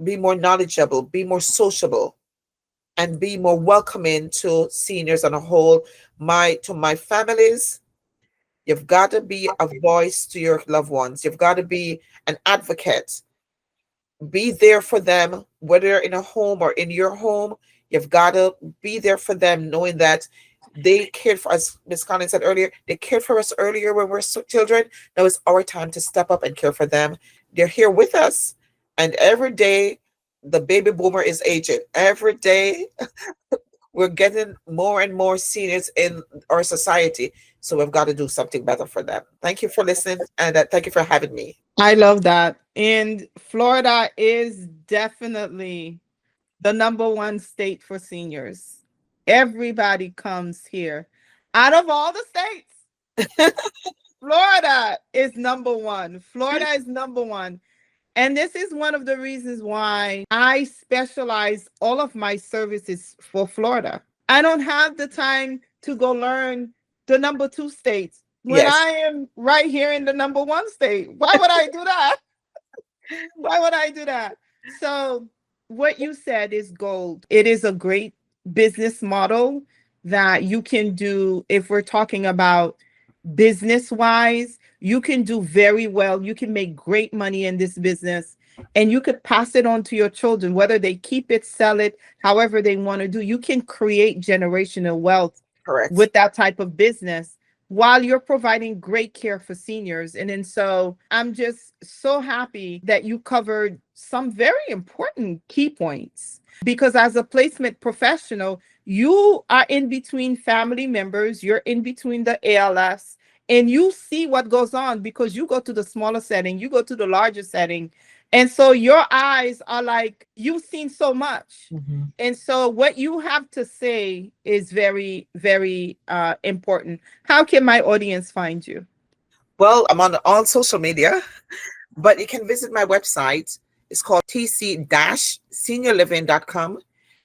be more knowledgeable, be more sociable, and be more welcoming to seniors on a whole. To my families, you've got to be a voice to your loved ones. You've got to be an advocate. Be there for them, whether they're in a home or in your home. You've got to be there for them, knowing that they cared for us. Miss Connie said earlier, they cared for us earlier when we were children. Now it's our time to step up and care for them. They're here with us, and every day the baby boomer is aging. Every day we're getting more and more seniors in our society. So we've got to do something better for them. Thank you for listening, and thank you for having me. I love that. And Florida is definitely the number one state for seniors. Everybody comes here. Out of all the states, Florida is number one. Florida is number one. And this is one of the reasons why I specialize all of my services for Florida. I don't have the time to go learn the number two states when Yes, I am right here in the number one state. Why would I do that? Why would I do that? So, what you said is gold. It is a great business model that you can do if we're talking about business wise. You can do very well. You can make great money in this business and you could pass it on to your children, whether they keep it, sell it, however they want to do. You can create generational wealth correct. with that type of business while you're providing great care for seniors. And so I'm just so happy that you covered some very important key points because as a placement professional, you are in between family members, you're in between the ALFs, and you see what goes on because you go to the smaller setting, you go to the larger setting. And so your eyes are like, you've seen so much. Mhm. And so what you have to say is very, very important. How can my audience find you? Well, I'm on all social media, but you can visit my website. It's called tc-seniorliving.com.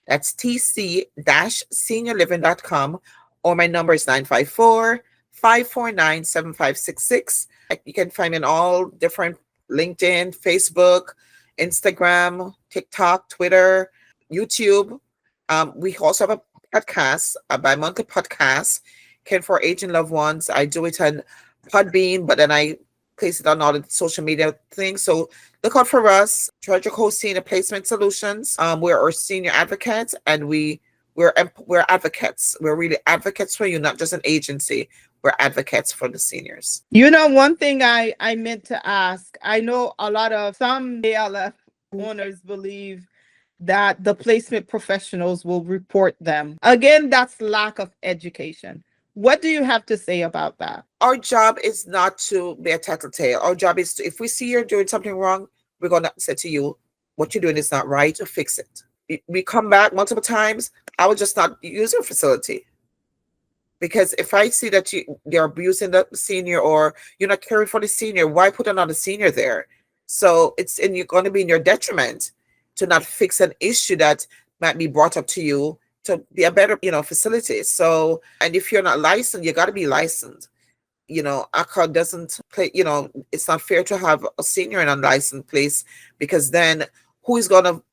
That's tc-seniorliving.com. Or my number is 954-549-7566. You can find me on all different LinkedIn, Facebook, Instagram, TikTok, Twitter, YouTube. We also have a podcast, a bi-monthly podcast, Care for Aging Loved Ones. I do it on Podbean, but then I place it on all the social media things. So look out for us, Treasure Coast Senior Placement Solutions. We're our senior advocates, and we're advocates. We're really advocates for you, not just an agency. We're advocates for the seniors. You know, one thing I meant to ask, I know a lot of some ALF owners believe that the placement professionals will report them. Again, that's lack of education. What do you have to say about that? Our job is not to be a tattletale. Our job is to, if we see you're doing something wrong, we're going to say to you, what you're doing is not right, to fix it. We come back multiple times. I will just not use your facility. Because if I see that you're abusing the senior or you're not caring for the senior, why put another senior there? So you're going to be in your detriment to not fix an issue that might be brought up to you to be a better, facility. So, and if you're not licensed, you got to be licensed. ACA doesn't play, it's not fair to have a senior in an unlicensed place because then who is going to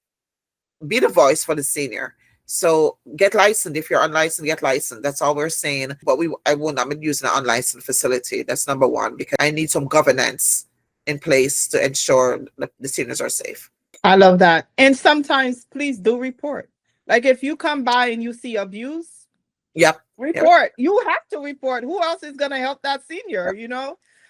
be the voice for the senior? So get licensed. If you're unlicensed, get licensed. That's all we're saying. But I will not be using an unlicensed facility. That's number one, because I need some governance in place to ensure that the seniors are safe. I love that. And sometimes please do report. Like if you come by and you see abuse, Yep. report. You have to report. Who else is going to help that senior,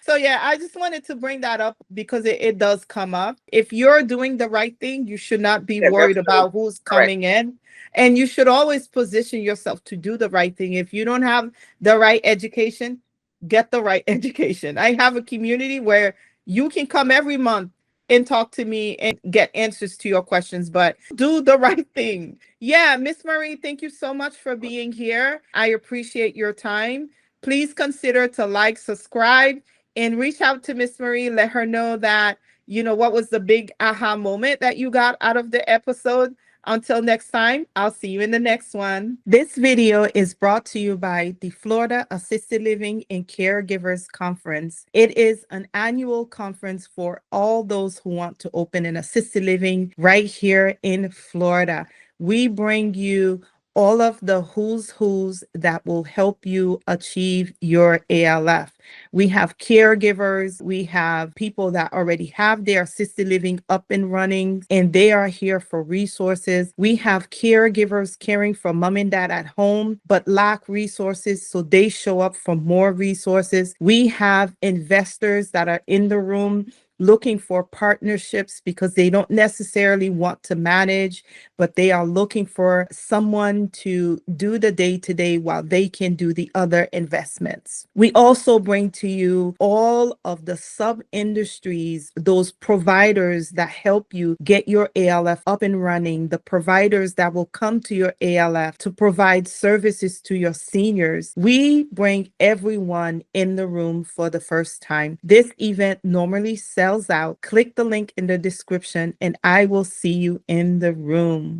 So yeah, I just wanted to bring that up because it does come up. If you're doing the right thing, you should not be worried about who's coming in. And you should always position yourself to do the right thing. If you don't have the right education, get the right education. I have a community where you can come every month and talk to me and get answers to your questions, but do the right thing. Yeah, Miss Marie, thank you so much for being here. I appreciate your time. Please consider to like, subscribe, and reach out to Miss Marie. Let her know that, what was the big aha moment that you got out of the episode. Until next time, I'll see you in the next one. This video is brought to you by the Florida Assisted Living and Caregivers Conference. It is an annual conference for all those who want to open an assisted living right here in Florida. We bring you all of the who's that will help you achieve your ALF. We have caregivers, we have people that already have their assisted living up and running, and they are here for resources. We have caregivers caring for mom and dad at home, but lack resources, so they show up for more resources. We have investors that are in the room looking for partnerships because they don't necessarily want to manage, but they are looking for someone to do the day-to-day while they can do the other investments. We also bring to you all of the sub-industries, those providers that help you get your ALF up and running, the providers that will come to your ALF to provide services to your seniors. We bring everyone in the room for the first time. This event normally sells out. Click the link in the description and I will see you in the room.